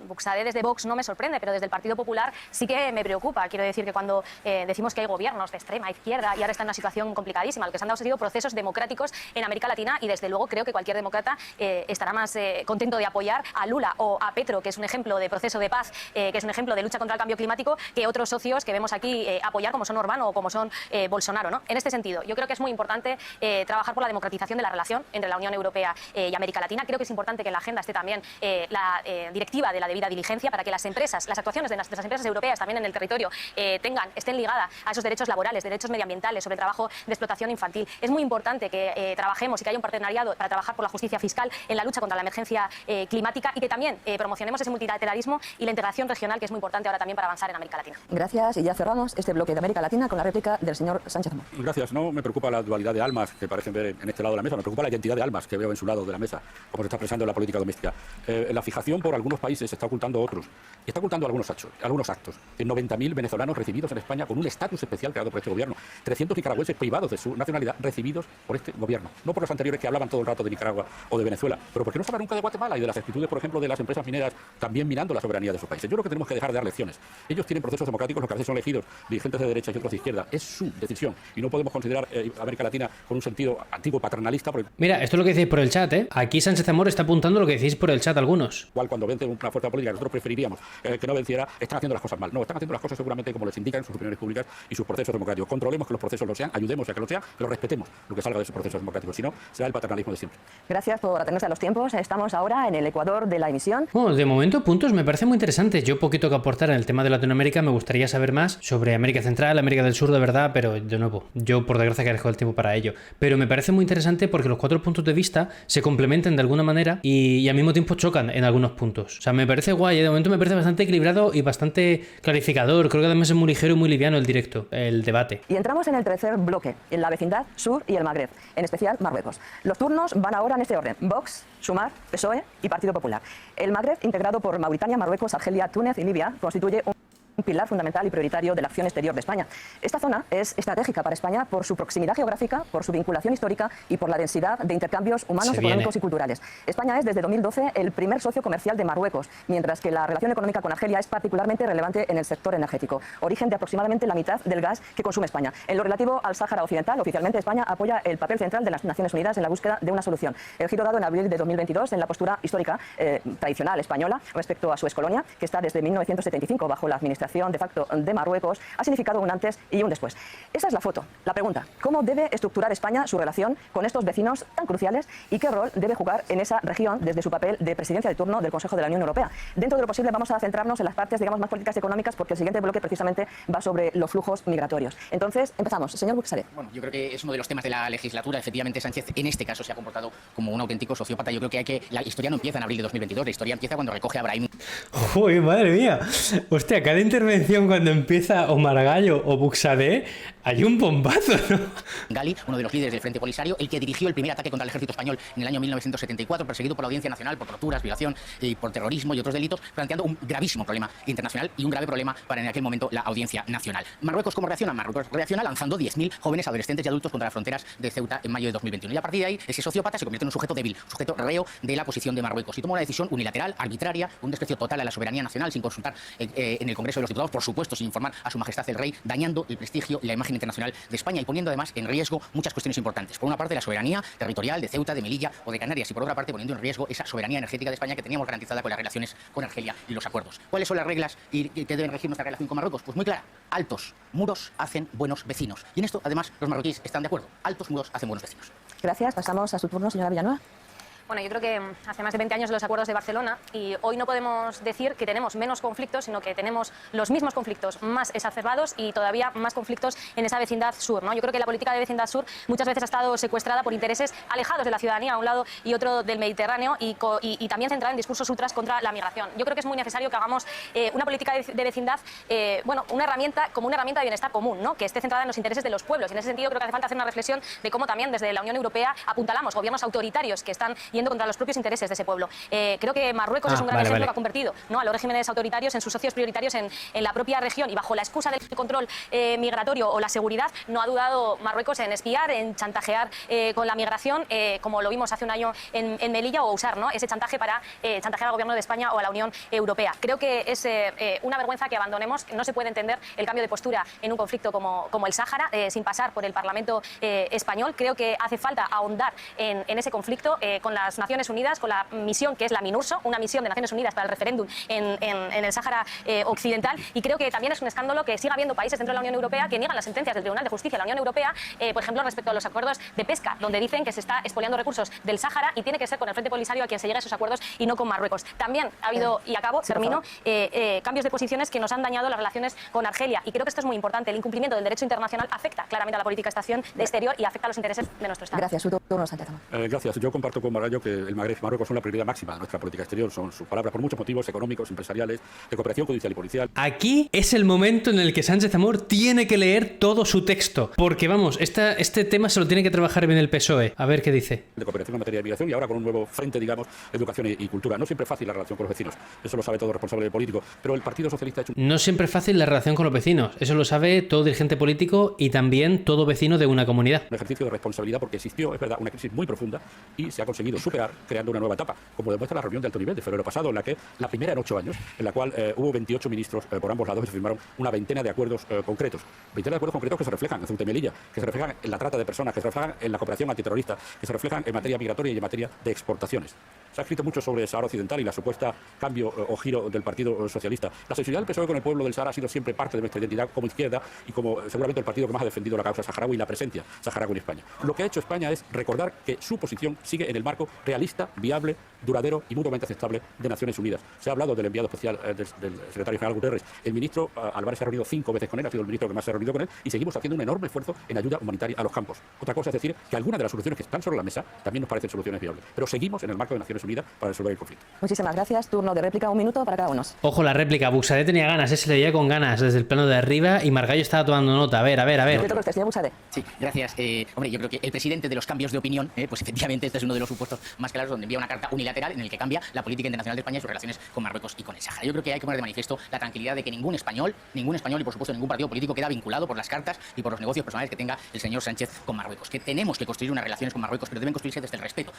Buxadev, desde Vox no me sorprende, pero desde el Partido Popular sí que me preocupa. Quiero decir que cuando decimos que hay gobiernos de extrema izquierda y ahora está en una situación complicadísima, lo que se han dado han sido procesos democráticos en América Latina, y desde luego creo que cualquier demócrata estará más contento de apoyar a Lula o a Petro, que es un ejemplo de proceso de paz, que es un ejemplo de lucha contra el cambio climático, que otros socios que vemos aquí apoyar, como son Orbán o como son Bolsonaro, ¿no? En este sentido, yo creo que es muy importante trabajar por la democratización de la relación entre la Unión Europea y América Latina. Creo que es importante que en la agenda esté también la directiva de la debida diligencia, para que las empresas, las actuaciones de las empresas europeas también en el territorio estén ligadas a esos derechos laborales, derechos medioambientales, sobre el trabajo de explotación infantil. Es muy importante que trabajemos y que haya un partenariado para trabajar por la justicia fiscal en la lucha contra la emergencia climática, y que también promocionemos ese multilateralismo y la integración regional, que es muy importante ahora también para avanzar en América Latina. Gracias. Y ya cerramos este bloque de América Latina con la réplica del señor Sánchez Amor. Gracias. No me preocupa la dualidad de almas que parecen ver en este lado de la mesa, me preocupa la identidad de almas que veo en su lado de la mesa, como se está expresando en la política doméstica. La fijación por algunos países se está ocultando otros, y está ocultando algunos actos. 90.000 venezolanos recibidos en España con un estatus especial creado por este gobierno. 300 nicaragüenses privados de su nacionalidad recibidos por este gobierno. No por los anteriores que hablaban todo el rato de Nicaragua o de Venezuela, pero porque no se habla nunca de Guatemala y de las actitudes, por ejemplo, de las empresas mineras también minando la soberanía de sus países. Yo creo que tenemos que dejar de dar lecciones. Ellos tienen procesos democráticos, los que a veces son elegidos dirigentes de derecha y otros de izquierda. Es su decisión, y no podemos considerar América Latina con un sentido antiguo paternalista. Porque Mira, esto es lo que decís por el chat, ¿eh? Aquí Sánchez Amor está apuntando lo que decís por el chat algunos. igual cuando vence una fuerza política que nosotros preferiríamos que no venciera, están haciendo las cosas mal. No, están haciendo las cosas seguramente como les indican sus opiniones públicas y sus procesos democráticos. Controlemos que los procesos lo sean, ayudemos a que lo sean, pero respetemos lo que salga de esos procesos democráticos. Si no, será el paternalismo de siempre. Gracias por atenerse a los tiempos. Estamos ahora en el Ecuador de la emisión. Bueno, de momento puntos me parece muy interesantes. Yo poquito que aportar en el tema de Latinoamérica, me gustaría saber más sobre América Central, América del Sur, de verdad, pero de nuevo, yo por desgracia carezco el tiempo para ello. Pero me parece muy interesante porque los 4 puntos de vista se complementan de alguna manera y al mismo tiempo chocan en algunos puntos. O sea, me parece guay, de momento me parece bastante equilibrado y bastante clarificador. Creo que además es muy ligero y muy liviano el directo, el debate. Y entramos en el tercer bloque, en la vecindad sur y el Magreb, en especial Marruecos. Los turnos van ahora en este orden: Vox, Sumar, PSOE y Partido Popular. El Magreb, integrado por Mauritania, Marruecos, Argelia, Túnez y Libia, constituye un pilar fundamental y prioritario de la acción exterior de España. Esta zona es estratégica para España por su proximidad geográfica, por su vinculación histórica y por la densidad de intercambios humanos, económicos y culturales. España es desde 2012 el primer socio comercial de Marruecos, mientras que la relación económica con Argelia es particularmente relevante en el sector energético, origen de aproximadamente la mitad del gas que consume España. En lo relativo al Sáhara Occidental, oficialmente España apoya el papel central de las Naciones Unidas en la búsqueda de una solución. El giro dado en abril de 2022 en la postura histórica tradicional española respecto a su excolonia, que está desde 1975 bajo la administración de facto de Marruecos, ha significado un antes y un después. Esa es la foto. La pregunta: ¿cómo debe estructurar España su relación con estos vecinos tan cruciales y qué rol debe jugar en esa región desde su papel de presidencia de turno del Consejo de la Unión Europea? Dentro de lo posible vamos a centrarnos en las partes, digamos, más políticas y económicas, porque el siguiente bloque precisamente va sobre los flujos migratorios. Entonces, empezamos. Señor Buxadev. Bueno, yo creo que es uno de los temas de la legislatura. Efectivamente, Sánchez en este caso se ha comportado como un auténtico sociópata. Yo creo que la historia no empieza en abril de 2022, la historia empieza cuando recoge a Brahim. ¡Uy, madre mía! Hostia, cada intervención cuando empieza Omar Gallo o Buxadev hay un bombazo, ¿no? Gali, uno de los líderes del Frente Polisario, el que dirigió el primer ataque contra el ejército español en el año 1974, perseguido por la Audiencia Nacional por torturas, violación y por terrorismo y otros delitos, planteando un gravísimo problema internacional y un grave problema para en aquel momento la Audiencia Nacional. ¿Marruecos cómo reacciona? Marruecos reacciona lanzando 10.000 jóvenes, adolescentes y adultos contra las fronteras de Ceuta en mayo de 2021. Y a partir de ahí, ese sociópata se convierte en un sujeto débil, un sujeto reo de la posición de Marruecos y toma una decisión unilateral, arbitraria, un desprecio total a la soberanía nacional sin consultar en el Congreso de los Diputados, por supuesto, sin informar a Su Majestad el Rey, dañando el prestigio y la imagen internacional de España y poniendo además en riesgo muchas cuestiones importantes. Por una parte, la soberanía territorial de Ceuta, de Melilla o de Canarias, y por otra parte, poniendo en riesgo esa soberanía energética de España que teníamos garantizada con las relaciones con Argelia y los acuerdos. ¿Cuáles son las reglas y que deben regir nuestra relación con Marruecos? Pues muy clara. Altos muros hacen buenos vecinos. Y en esto, además, los marroquíes están de acuerdo. Altos muros hacen buenos vecinos. Gracias. Pasamos a su turno, señora Villanueva. Bueno, yo creo que hace más de 20 años de los acuerdos de Barcelona y hoy no podemos decir que tenemos menos conflictos, sino que tenemos los mismos conflictos más exacerbados y todavía más conflictos en esa vecindad sur, ¿no? Yo creo que la política de vecindad sur muchas veces ha estado secuestrada por intereses alejados de la ciudadanía a un lado y otro del Mediterráneo y también centrada en discursos ultras contra la migración. Yo creo que es muy necesario que hagamos una política de vecindad, una herramienta como una herramienta de bienestar común, ¿no? Que esté centrada en los intereses de los pueblos. Y en ese sentido creo que hace falta hacer una reflexión de cómo también desde la Unión Europea apuntalamos gobiernos autoritarios que están yendo contra los propios intereses de ese pueblo. Creo que Marruecos es un gran ejemplo que ha convertido, ¿no?, a los regímenes autoritarios en sus socios prioritarios en la propia región y bajo la excusa del control migratorio o la seguridad no ha dudado Marruecos en espiar, en chantajear con la migración, como lo vimos hace un año en Melilla, o usar, ¿no?, ese chantaje para chantajear al gobierno de España o a la Unión Europea. Creo que es una vergüenza que abandonemos, que no se puede entender el cambio de postura en un conflicto como el Sáhara sin pasar por el Parlamento español. Creo que hace falta ahondar en ese conflicto con las Naciones Unidas, con la misión que es la MINURSO, una misión de Naciones Unidas para el referéndum en el Sáhara Occidental, y creo que también es un escándalo que siga habiendo países dentro de la Unión Europea que niegan las sentencias del Tribunal de Justicia de la Unión Europea, por ejemplo, respecto a los acuerdos de pesca, donde dicen que se está expoliando recursos del Sáhara y tiene que ser con el Frente Polisario a quien se llegue a esos acuerdos y no con Marruecos. También ha habido, y acabo, termino, cambios de posiciones que nos han dañado las relaciones con Argelia, y creo que esto es muy importante. El incumplimiento del derecho internacional afecta claramente a la política exterior y afecta a los intereses de nuestro Estado. Gracias. Su turno, Sánchez Amor. Gracias. Yo comparto con Margallo que el Magreb y Marruecos son la prioridad máxima de nuestra política exterior. Son sus palabras por muchos motivos económicos, empresariales, de cooperación judicial y policial. Aquí es el momento en el que Sánchez Amor tiene que leer todo su texto. Porque, vamos, este tema se lo tiene que trabajar bien el PSOE. A ver qué dice. De cooperación en materia de migración y ahora con un nuevo frente, digamos, educación y cultura. No siempre es fácil la relación con los vecinos. Eso lo sabe todo responsable político. Pero el Partido Socialista ha hecho No siempre es fácil la relación con los vecinos. Eso lo sabe todo dirigente político y también todo vecino de una comunidad. un ejercicio de responsabilidad porque existió, es verdad, una crisis muy profunda y se ha conseguido superar creando una nueva etapa, como demuestra la reunión de alto nivel de febrero pasado, en la que la primera en 8 años, en la cual hubo 28 ministros por ambos lados y se firmaron una veintena de acuerdos concretos. Veintena de acuerdos concretos que se reflejan en Ceuta y Melilla, que se reflejan en la trata de personas, que se reflejan en la cooperación antiterrorista, que se reflejan en materia migratoria y en materia de exportaciones. Se ha escrito mucho sobre el Sahara Occidental y la supuesta cambio o giro del Partido Socialista. La sensibilidad del PSOE con el pueblo del Sahara ha sido siempre parte de nuestra identidad como izquierda y como seguramente el partido que más ha defendido la causa saharaui y la presencia saharaui en España. Lo que ha hecho España es recordar que su posición sigue en el marco realista, viable, duradero y mutuamente aceptable de Naciones Unidas. Se ha hablado del enviado especial del secretario general Guterres. El ministro Álvarez se ha reunido 5 veces con él, ha sido el ministro que más se ha reunido con él, y seguimos haciendo un enorme esfuerzo en ayuda humanitaria a los campos. Otra cosa es decir que algunas de las soluciones que están sobre la mesa también nos parecen soluciones viables, pero seguimos en el marco de Naciones Unidas para resolver el conflicto. Muchísimas gracias. Turno de réplica, 1 minuto para cada uno. Ojo la réplica, Buxadé tenía ganas, se le veía con ganas desde el plano de arriba y Margallo estaba tomando nota. A ver. Señor Buxadé. Sí, gracias. Hombre, yo creo que el presidente de los cambios de opinión, pues efectivamente este es uno de los supuestos más claros donde envía una carta unilateral en el que cambia la política internacional de España y sus relaciones con Marruecos y con el Sáhara. Yo creo que hay que poner de manifiesto la tranquilidad de que ningún español y por supuesto ningún partido político queda vinculado por las cartas y por los negocios personales que tenga el señor Sánchez con Marruecos. Que tenemos que construir unas relaciones con Marruecos, pero deben construirse desde el respeto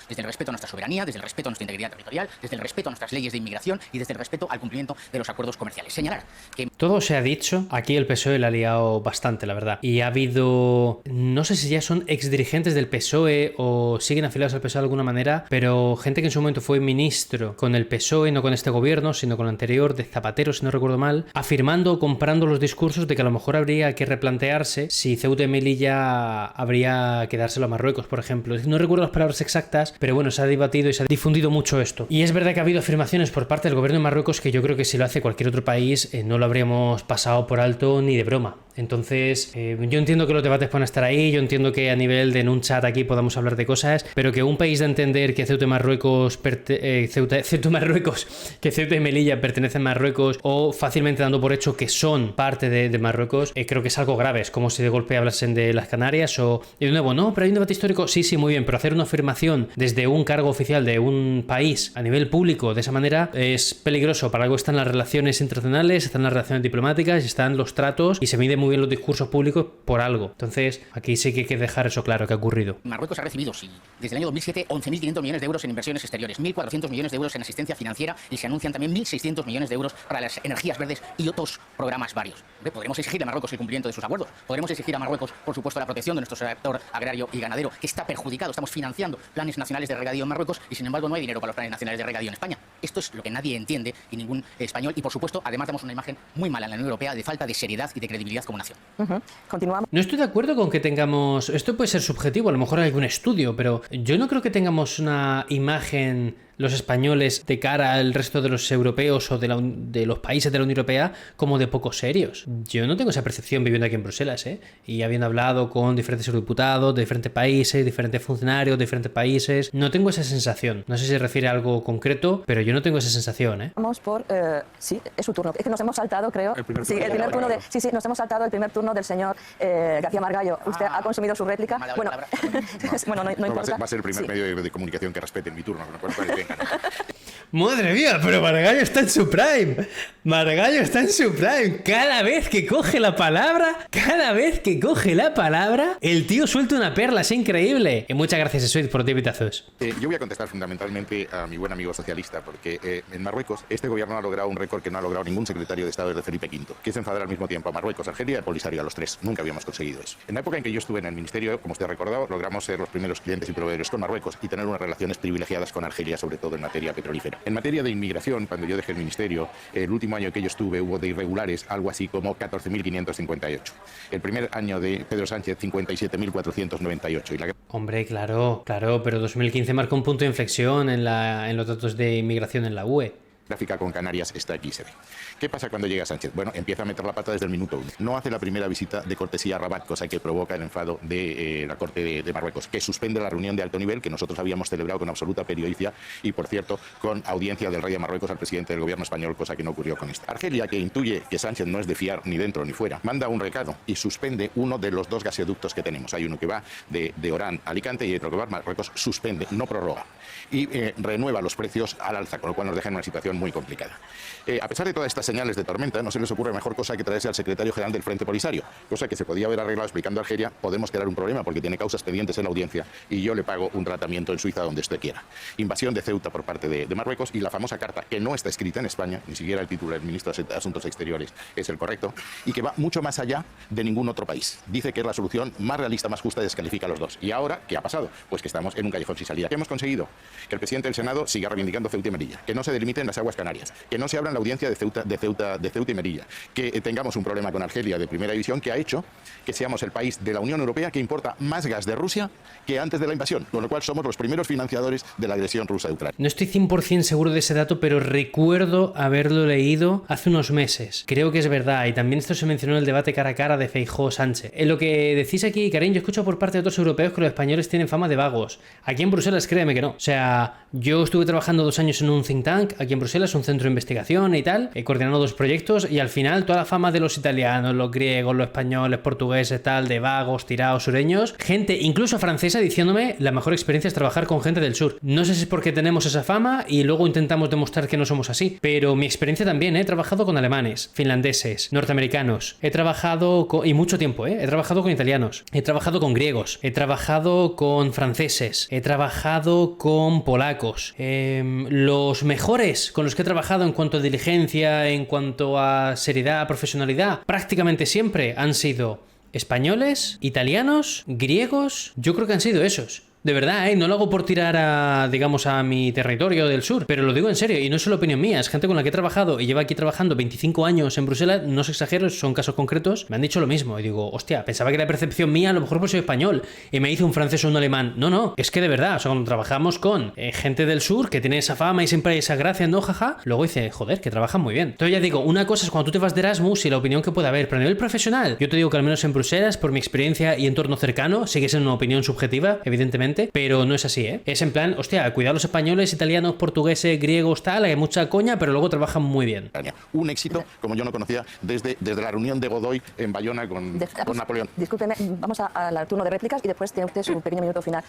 a nuestra soberanía, desde el respeto a nuestra integridad territorial, desde el respeto a nuestras leyes de inmigración y desde el respeto al cumplimiento de los acuerdos comerciales. Señalar que todo se ha dicho, aquí el PSOE le ha liado bastante, la verdad. Y ha habido, no sé si ya son exdirigentes del PSOE o siguen afiliados al PSOE de alguna manera, pero gente que en su momento fue ministro con el PSOE, no con este gobierno, sino con el anterior, de Zapatero, si no recuerdo mal, afirmando o comprando los discursos de que a lo mejor habría que replantearse si Ceuta y Melilla habría que dárselo a Marruecos, por ejemplo. No recuerdo las palabras exactas, pero bueno, se ha debatido y se ha difundido mucho esto. Y es verdad que ha habido afirmaciones por parte del gobierno de Marruecos que yo creo que si lo hace cualquier otro país no lo habríamos pasado por alto ni de broma. Entonces, yo entiendo que los debates pueden estar ahí, yo entiendo que a nivel de en un chat aquí podamos hablar de cosas, pero que un país de entender que Ceuta y Marruecos, que Ceuta y Melilla pertenecen a Marruecos, o fácilmente dando por hecho que son parte de Marruecos, creo que es algo grave. Es como si de golpe hablasen de las Canarias o... Y de nuevo, no, pero hay un debate histórico, sí, muy bien, pero hacer una afirmación desde un cargo oficial de un país a nivel público de esa manera es peligroso. Para algo están las relaciones internacionales, están las relaciones diplomáticas, están los tratos y se mide muy muy bien los discursos públicos por algo. Entonces, aquí sí que hay que dejar eso claro, que ha ocurrido. Marruecos ha recibido, desde el año 2007, 11.500 millones de euros en inversiones exteriores, 1.400 millones de euros en asistencia financiera y se anuncian también 1.600 millones de euros para las energías verdes y otros programas varios. Podremos exigir a Marruecos el cumplimiento de sus acuerdos. Podremos exigir a Marruecos, por supuesto, la protección de nuestro sector agrario y ganadero, que está perjudicado. Estamos financiando planes nacionales de regadío en Marruecos y, sin embargo, no hay dinero para los planes nacionales de regadío en España. Esto es lo que nadie entiende y ningún español. Y, por supuesto, además damos una imagen muy mala en la Unión Europea de falta de seriedad y de credibilidad como nación. Continuamos. No estoy de acuerdo con que tengamos... Esto puede ser subjetivo, a lo mejor hay algún estudio, pero yo no creo que tengamos una imagen los españoles de cara al resto de los europeos o de los países de la Unión Europea como de poco serios. Yo no tengo esa percepción viviendo aquí en Bruselas, y habiendo hablado con diferentes eurodiputados de diferentes países, diferentes funcionarios de diferentes países, no tengo esa sensación. No sé si se refiere a algo concreto, pero yo no tengo esa sensación. Vamos por... sí, es su turno. Es que nos hemos saltado, creo... El primer sí, turno. el primer turno de... Sí, nos hemos saltado el primer turno del señor García Margallo. Usted ha consumido su réplica. Bueno, bueno, no importa. Va a ser el primer Sí. medio de comunicación que respete mi turno, con lo cual venga, ¿no? Madre mía, pero Margallo está en su prime. Margallo está en su prime. Cada vez que coge la palabra, el tío suelta una perla, es increíble. Y muchas gracias, Sweet, por los 10 bitazos. Yo voy a contestar fundamentalmente a mi buen amigo socialista, porque en Marruecos este gobierno ha logrado un récord que no ha logrado ningún secretario de Estado desde Felipe V, que es enfadar al mismo tiempo a Marruecos, Argelia y al Polisario, a los tres. Nunca habíamos conseguido eso. En la época en que yo estuve en el ministerio, como usted ha recordado, logramos ser los primeros clientes y proveedores con Marruecos y tener unas relaciones privilegiadas con Argelia, sobre todo en materia petrolífera. En materia de inmigración, cuando yo dejé el ministerio, el último año que yo estuve hubo de irregulares algo así como 14.558. El primer año de Pedro Sánchez, 57.498. Y la... Hombre, claro, pero 2015 marcó un punto de inflexión en los datos de inmigración en la UE. gráfica con Canarias está aquí, se ve. ¿Qué pasa cuando llega Sánchez? Bueno, empieza a meter la pata desde el minuto 1. No hace la primera visita de cortesía a Rabat, cosa que provoca el enfado de la Corte de Marruecos, que suspende la reunión de alto nivel que nosotros habíamos celebrado con absoluta periodicidad y, por cierto, con audiencia del rey de Marruecos al presidente del gobierno español, cosa que no ocurrió con esta. Argelia, que intuye que Sánchez no es de fiar ni dentro ni fuera, manda un recado y suspende uno de los dos gasoductos que tenemos. Hay uno que va de Orán a Alicante y otro que va a Marruecos, suspende, no prorroga. Y renueva los precios al alza, con lo cual nos deja en una situación muy complicada. A pesar de todas estas señales de tormenta, no se les ocurre mejor cosa que traerse al secretario general del Frente Polisario, cosa que se podía haber arreglado explicando a Argelia: podemos crear un problema porque tiene causas pendientes en la audiencia y yo le pago un tratamiento en Suiza donde usted quiera. Invasión de Ceuta por parte de Marruecos y la famosa carta que no está escrita en España, ni siquiera el título del ministro de Asuntos Exteriores es el correcto, y que va mucho más allá de ningún otro país. Dice que es la solución más realista, más justa y descalifica a los dos. ¿Y ahora qué ha pasado? Pues que estamos en un callejón sin salida. ¿Qué hemos conseguido? Que el presidente del Senado siga reivindicando Ceuta y Melilla, que no se delimiten las aguas canarias, que no se abra la audiencia de Ceuta y Melilla, que tengamos un problema con Argelia de primera división que ha hecho que seamos el país de la Unión Europea que importa más gas de Rusia que antes de la invasión, con lo cual somos los primeros financiadores de la agresión rusa de Ucrania. No estoy 100% seguro de ese dato, pero recuerdo haberlo leído hace unos meses. Creo que es verdad, y también esto se mencionó en el debate cara a cara de Feijóo-Sánchez. En lo que decís aquí, Karim, yo escucho por parte de otros europeos que los españoles tienen fama de vagos. Aquí en Bruselas, créeme que no. O sea, yo estuve trabajando 2 años en un think tank aquí en Bruselas, un centro de investigación y tal, he coordinado 2 proyectos, y al final toda la fama de los italianos, los griegos, los españoles, portugueses, tal, de vagos, tirados, sureños, gente incluso francesa diciéndome la mejor experiencia es trabajar con gente del sur. No sé si es porque tenemos esa fama y luego intentamos demostrar que no somos así, pero mi experiencia también, he trabajado con alemanes, finlandeses, norteamericanos, he trabajado con, y mucho tiempo, he trabajado con italianos, he trabajado con griegos, he trabajado con franceses, he trabajado con polacos, los mejores con los que he trabajado en cuanto a diligencia, en cuanto a seriedad, profesionalidad, prácticamente siempre han sido españoles, italianos, griegos. Yo creo que han sido esos. De verdad, no lo hago por tirar a, digamos, a mi territorio del sur, pero lo digo en serio, y no es solo opinión mía, es gente con la que he trabajado y lleva aquí trabajando 25 años en Bruselas, no os exagero, son casos concretos, me han dicho lo mismo, y digo, hostia, pensaba que era percepción mía, a lo mejor porque soy español, y me dice un francés o un alemán. No, es que de verdad, o sea, cuando trabajamos con gente del sur, que tiene esa fama y siempre hay esa gracia, no, jaja, luego dice, joder, que trabajan muy bien. Entonces ya digo, una cosa es cuando tú te vas de Erasmus y la opinión que puede haber, pero a nivel profesional, yo te digo que al menos en Bruselas, por mi experiencia y entorno cercano, sigue siendo una opinión subjetiva, evidentemente, obviamente, pero no es así, ¿eh? Es en plan, hostia, cuidado los españoles, italianos, portugueses, griegos, tal, hay mucha coña, pero luego trabajan muy bien. Un éxito como yo no conocía desde la reunión de Godoy en Bayona con Napoleón. Discúlpeme, vamos al turno de réplicas y después tiene usted su pequeño minuto final.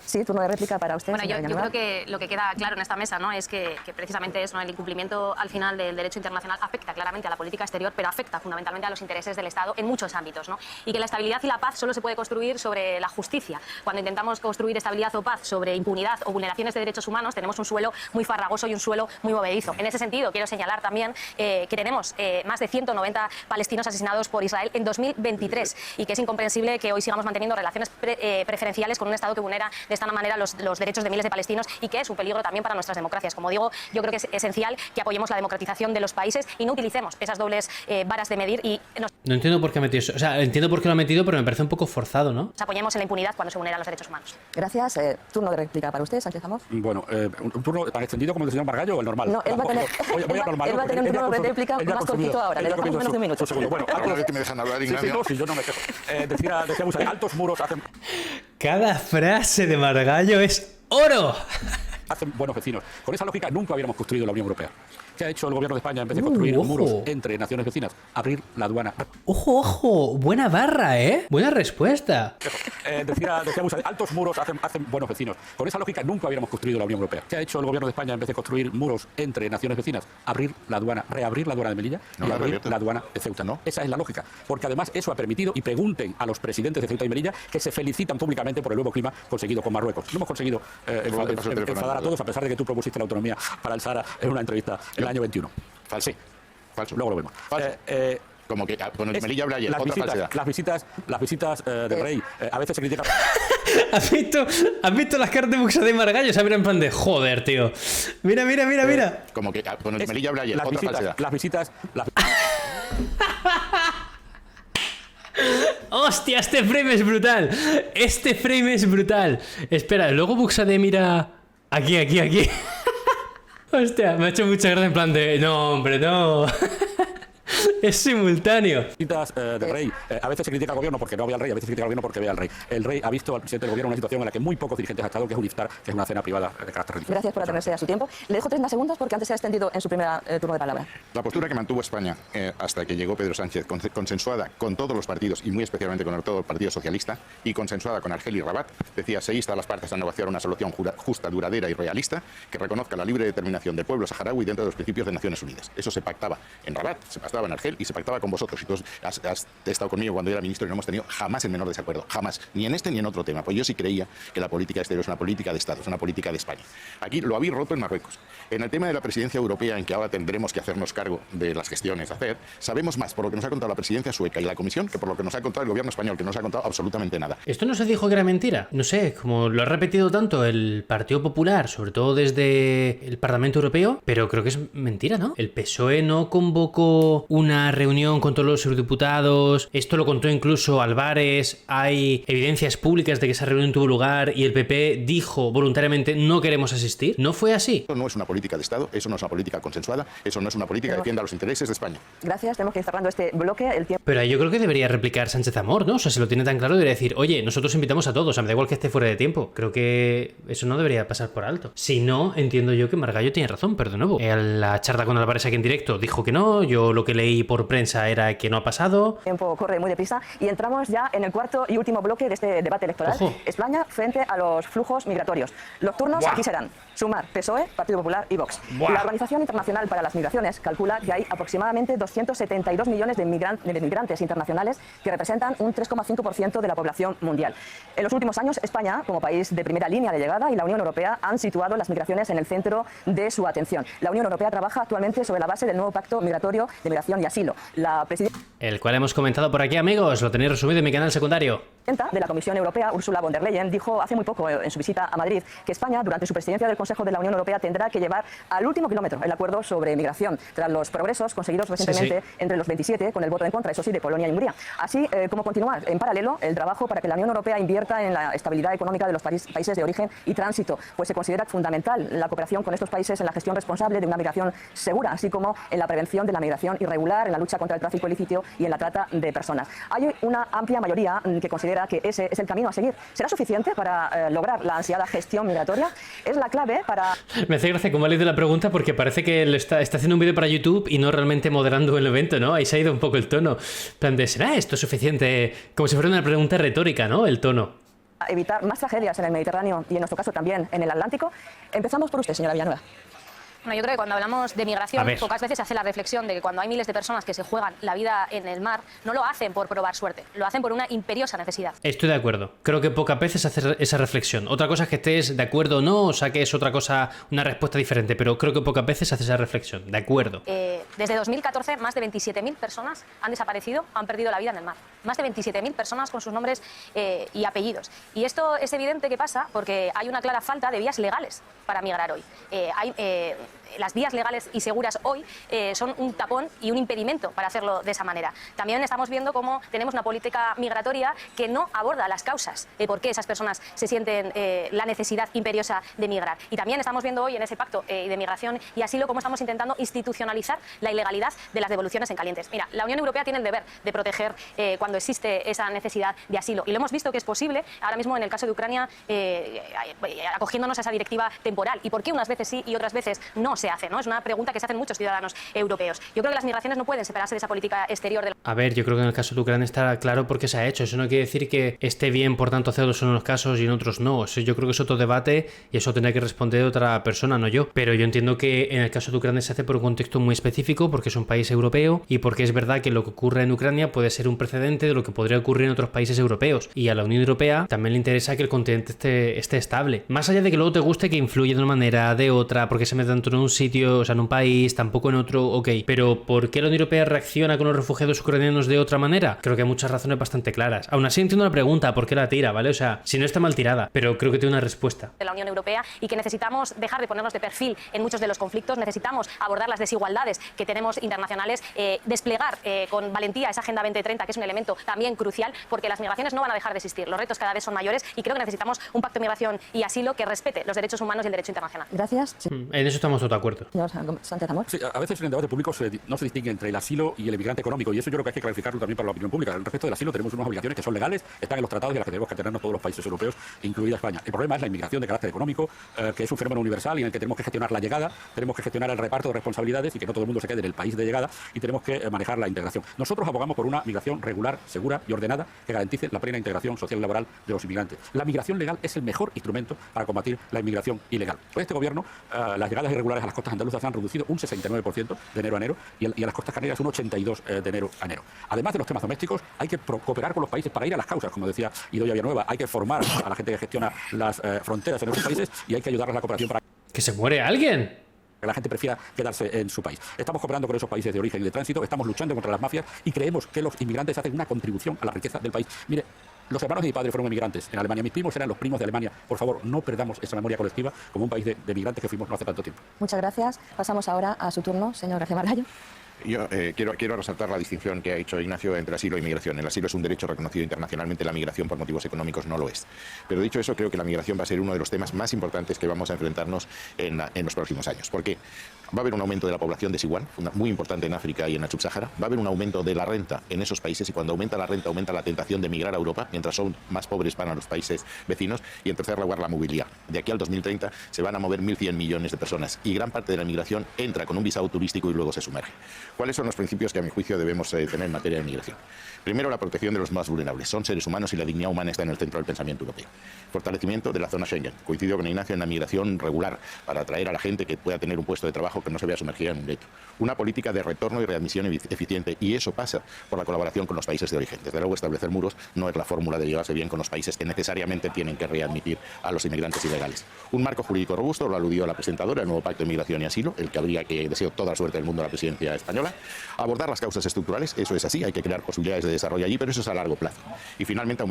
Sí, turno de réplica para usted. Bueno, yo creo que lo que queda claro en esta mesa, ¿no?, es que precisamente es, ¿no?, el incumplimiento al final del derecho internacional afecta claramente a la política exterior, pero afecta fundamentalmente a los intereses del Estado en muchos ámbitos, ¿no? Y que la estabilidad y la paz solo se puede construir sobre la justicia. Cuando intentamos construir estabilidad o paz sobre impunidad o vulneraciones de derechos humanos, tenemos un suelo muy farragoso y un suelo muy movedizo. En ese sentido, quiero señalar también que tenemos más de 190 palestinos asesinados por Israel en 2023 y que es incomprensible que hoy sigamos manteniendo relaciones preferenciales con un Estado que vulnera de esta manera los derechos de miles de palestinos y que es un peligro también para nuestras democracias. Como digo, yo creo que es esencial que apoyemos la democratización de los países y no utilicemos esas dobles varas de medir y No entiendo por qué ha metido eso. O sea, entiendo por qué lo ha metido, pero me parece un poco forzado, ¿no? nos apoyemos en la impunidad cuando se vulneran los derechos humanos. Gracias. Turno de réplica para usted, Sánchez Amor. Bueno, ¿un turno tan extendido como el del señor Margallo o el normal? No, él va a tener, él va a tener un turno de réplica más cortito ahora. Le dejamos menos de un minuto. Bueno, Ahora que me dejan hablar, Ignacio. sí, yo no me quejo. Decía Busa, altos muros Cada frase de Margallo es oro. hacen buenos vecinos. Con esa lógica nunca hubiéramos construido la Unión Europea. ¿Qué ha hecho el gobierno de España en vez de construir ojo. muros entre naciones vecinas? Abrir la aduana. Ojo, ojo, buena barra, ¿eh? Buena respuesta. Decía Busa, altos muros hacen buenos vecinos. Con esa lógica nunca hubiéramos construido la Unión Europea. ¿Qué ha hecho el gobierno de España en vez de construir muros entre naciones vecinas? Abrir la aduana, reabrir la aduana de Melilla y abrir la aduana de Ceuta. No, esa es la lógica. Porque además eso ha permitido, y pregunten a los presidentes de Ceuta y Melilla, que se felicitan públicamente por el nuevo clima conseguido con Marruecos. No hemos conseguido enfadar a todos, a pesar de que tú propusiste la autonomía para el Sahara en una entrevista en el año 21. Falso. Falso. Luego lo vemos. Falso. Como que con el de Melilla habla ayer. Las visitas del rey a veces se critican. ¿Has visto las cartas de Buxa de Margallo? O sea, mira en plan de joder, tío. Mira. Como que con el de Melilla habla ayer. Las visitas. ¡Hostia! Este frame es brutal. Este frame es brutal. Espera, luego Buxade mira. Aquí. Hostia, me ha hecho mucha gracia en plan de. No, hombre, no. Es simultáneo. Visitas del rey. A veces se critica al gobierno porque no ve al rey, a veces se critica al gobierno porque ve al rey. El rey ha visto al presidente del gobierno en una situación en la que muy pocos dirigentes han estado, que es un iftar, que es una cena privada de carácter religioso. Gracias por atenerse a su tiempo. Le dejo 30 segundos porque antes se ha extendido en su primer turno de palabra. La postura que mantuvo España hasta que llegó Pedro Sánchez, consensuada con todos los partidos y muy especialmente con todo el Partido Socialista y consensuada con Argel y Rabat, decía: se insta a las partes a negociar una solución justa, duradera y realista que reconozca la libre determinación del pueblo saharaui dentro de los principios de Naciones Unidas. Eso se pactaba en Rabat, se pactaba en Argel y se pactaba con vosotros. Y tú has estado conmigo cuando yo era ministro y no hemos tenido jamás el menor desacuerdo. Jamás. Ni en este ni en otro tema. Pues yo sí creía que la política exterior es una política de Estado, es una política de España. Aquí lo habéis roto en Marruecos. En el tema de la presidencia europea, en que ahora tendremos que hacernos cargo de las gestiones a hacer, sabemos más por lo que nos ha contado la presidencia sueca y la Comisión que por lo que nos ha contado el gobierno español, que no nos ha contado absolutamente nada. ¿Esto no se dijo que era mentira? No sé, como lo ha repetido tanto el Partido Popular, sobre todo desde el Parlamento Europeo, pero creo que es mentira, ¿no? El PSOE no convocó una reunión con todos los eurodiputados, esto lo contó incluso Álvarez, hay evidencias públicas de que esa reunión tuvo lugar y el PP dijo voluntariamente no queremos asistir. ¿No fue así? Eso no es una política de Estado, eso no es una política consensuada, eso no es una política que defienda los intereses de España. Gracias, tenemos que ir cerrando este bloque. El tiempo. Pero yo creo que debería replicar Sánchez Amor, ¿no? O sea, si lo tiene tan claro, debería decir, oye, nosotros invitamos a todos, o sea, me da igual que esté fuera de tiempo. Creo que eso no debería pasar por alto. Si no, entiendo yo que Margallo tiene razón, pero de nuevo, la charla con Álvarez aquí en directo dijo que no, yo lo que leí por prensa era que no ha pasado. El tiempo corre muy deprisa y entramos ya en el cuarto y último bloque de este debate electoral. Ojo. España frente a los flujos migratorios. Los turnos aquí serán Sumar, PSOE, Partido Popular y Vox. La Organización Internacional para las Migraciones calcula que hay aproximadamente 272 millones de migrantes internacionales que representan un 3,5% de la población mundial. En los últimos años, España, como país de primera línea de llegada, y la Unión Europea han situado las migraciones en el centro de su atención. La Unión Europea trabaja actualmente sobre la base del nuevo Pacto Migratorio de Migración y Asilo. La presidenta El cual hemos comentado por aquí, amigos, lo tenéis resumido en mi canal secundario. de la Comisión Europea, Ursula von der Leyen, dijo hace muy poco en su visita a Madrid que España, durante su presidencia del Consejo de la Unión Europea, tendrá que llevar al último kilómetro el acuerdo sobre migración, tras los progresos conseguidos recientemente entre los 27 con el voto en contra, eso sí, de Polonia y Hungría. Así como continuar en paralelo el trabajo para que la Unión Europea invierta en la estabilidad económica de los países de origen y tránsito, pues se considera fundamental la cooperación con estos países en la gestión responsable de una migración segura, así como en la prevención de la migración irregular. irregular, en la lucha contra el tráfico ilícito y en la trata de personas. Hay una amplia mayoría que considera que ese es el camino a seguir. ¿Será suficiente para lograr la ansiada gestión migratoria? Es la clave para... Me hace gracia cómo ha leído la pregunta porque parece que está haciendo un vídeo para YouTube y no realmente moderando el evento, ¿no? Ahí se ha ido un poco el tono. En plan de, ¿será esto suficiente? Como si fuera una pregunta retórica, ¿no? El tono. Evitar más tragedias en el Mediterráneo y en nuestro caso también en el Atlántico. Empezamos por usted, señora Villanueva. Bueno, yo creo que cuando hablamos de migración, pocas veces se hace la reflexión de que cuando hay miles de personas que se juegan la vida en el mar, no lo hacen por probar suerte, lo hacen por una imperiosa necesidad. Estoy de acuerdo. Creo que pocas veces hace esa reflexión. Otra cosa es que estés de acuerdo o no, o saques otra cosa, una respuesta diferente, pero creo que pocas veces hace esa reflexión. De acuerdo. Desde 2014, más de 27.000 personas han desaparecido, han perdido la vida en el mar. Más de 27.000 personas con sus nombres y apellidos. Y esto es evidente que pasa porque hay una clara falta de vías legales para migrar hoy. Las vías legales y seguras hoy son un tapón y un impedimento para hacerlo de esa manera. También estamos viendo cómo tenemos una política migratoria que no aborda las causas de por qué esas personas se sienten la necesidad imperiosa de migrar. Y también estamos viendo hoy en ese pacto de migración y asilo cómo estamos intentando institucionalizar la ilegalidad de las devoluciones en calientes. Mira, la Unión Europea tiene el deber de proteger cuando existe esa necesidad de asilo. Y lo hemos visto que es posible ahora mismo en el caso de Ucrania acogiéndonos a esa directiva temporal. ¿Y por qué unas veces sí y otras veces no se hace, ¿no? Es una pregunta que se hacen muchos ciudadanos europeos. Yo creo que las migraciones no pueden separarse de esa política exterior de la... A ver, yo creo que en el caso de Ucrania está claro por qué se ha hecho. Eso no quiere decir que esté bien, por tanto, hacerlo en unos casos y en otros no. Eso yo creo que es otro debate y eso tendrá que responder otra persona, no yo. Pero yo entiendo que en el caso de Ucrania se hace por un contexto muy específico, porque es un país europeo y porque es verdad que lo que ocurre en Ucrania puede ser un precedente de lo que podría ocurrir en otros países europeos. Y a la Unión Europea también le interesa que el continente esté estable. Más allá de que luego te guste que influya de una manera, de otra, porque se mete tanto en un sitio, o sea, en un país, tampoco en otro, ok. Pero ¿por qué la Unión Europea reacciona con los refugiados ucranianos de otra manera? Creo que hay muchas razones bastante claras. Aún así entiendo la pregunta, ¿por qué la tira, vale? O sea, si no está mal tirada, pero creo que tiene una respuesta. De la Unión Europea y que necesitamos dejar de ponernos de perfil en muchos de los conflictos, necesitamos abordar las desigualdades que tenemos internacionales, desplegar con valentía esa Agenda 2030, que es un elemento también crucial, porque las migraciones no van a dejar de existir, los retos cada vez son mayores y creo que necesitamos un pacto de migración y asilo que respete los derechos humanos y el derecho internacional. Gracias. En eso estamos todos de acuerdo. Señor Sánchez Amor. Sí, a veces en el debate público no se distingue entre el asilo y el emigrante económico, y eso yo creo que hay que clarificarlo también para la opinión pública. Respecto del asilo tenemos unas obligaciones que son legales, están en los tratados y a las que tenemos que atenernos todos los países europeos, incluida España. El problema es la inmigración de carácter económico, que es un fenómeno universal y en el que tenemos que gestionar la llegada, tenemos que gestionar el reparto de responsabilidades y que no todo el mundo se quede en el país de llegada, y tenemos que manejar la integración. Nosotros abogamos por una migración regular, segura y ordenada que garantice la plena integración social y laboral de los inmigrantes. La migración legal es el mejor instrumento para combatir la inmigración ilegal. Con este gobierno, las llegadas irregulares a las costas andaluzas se han reducido un 69% de enero a enero y a las costas canarias un 82% de enero a enero. Además de los temas domésticos, hay que cooperar con los países para ir a las causas, como decía Idoia Villanueva. Hay que formar a la gente que gestiona las fronteras en esos países y hay que ayudarles a la cooperación para ¿Que se muere alguien? que la gente prefiera quedarse en su país. Estamos cooperando con esos países de origen y de tránsito, estamos luchando contra las mafias y creemos que los inmigrantes hacen una contribución a la riqueza del país. Mire, los hermanos de mi padre fueron emigrantes en Alemania. Mis primos eran los primos de Alemania. Por favor, no perdamos esa memoria colectiva como un país de migrantes que fuimos no hace tanto tiempo. Muchas gracias. Pasamos ahora a su turno, señor García Margallo. Yo quiero resaltar la distinción que ha hecho Ignacio entre asilo y migración. El asilo es un derecho reconocido internacionalmente, la migración por motivos económicos no lo es. Pero dicho eso, creo que la migración va a ser uno de los temas más importantes que vamos a enfrentarnos en los próximos años. Porque va a haber un aumento de la población desigual, muy importante en África y en el subsahara. Va a haber un aumento de la renta en esos países y cuando aumenta la renta aumenta la tentación de emigrar a Europa, mientras son más pobres van a los países vecinos. Y en tercer lugar, la movilidad. De aquí al 2030 se van a mover 1.100 millones de personas y gran parte de la migración entra con un visado turístico y luego se sumerge. ¿Cuáles son los principios que a mi juicio debemos tener en materia de migración? Primero, la protección de los más vulnerables. Son seres humanos y la dignidad humana está en el centro del pensamiento europeo. Fortalecimiento de la zona Schengen. Coincido con Ignacio en la migración regular para atraer a la gente que pueda tener un puesto de trabajo que no se vea sumergida en un lecho. Una política de retorno y readmisión eficiente y eso pasa por la colaboración con los países de origen. Desde luego, establecer muros no es la fórmula de llevarse bien con los países que necesariamente tienen que readmitir a los inmigrantes ilegales. Un marco jurídico robusto, lo aludió la presentadora, el nuevo Pacto de Migración y Asilo, el que habría que deseo toda la suerte del mundo a la presidencia española. Abordar las causas estructurales, eso es así, hay que crear posibilidades de desarrollo allí, pero eso es a largo plazo. Y finalmente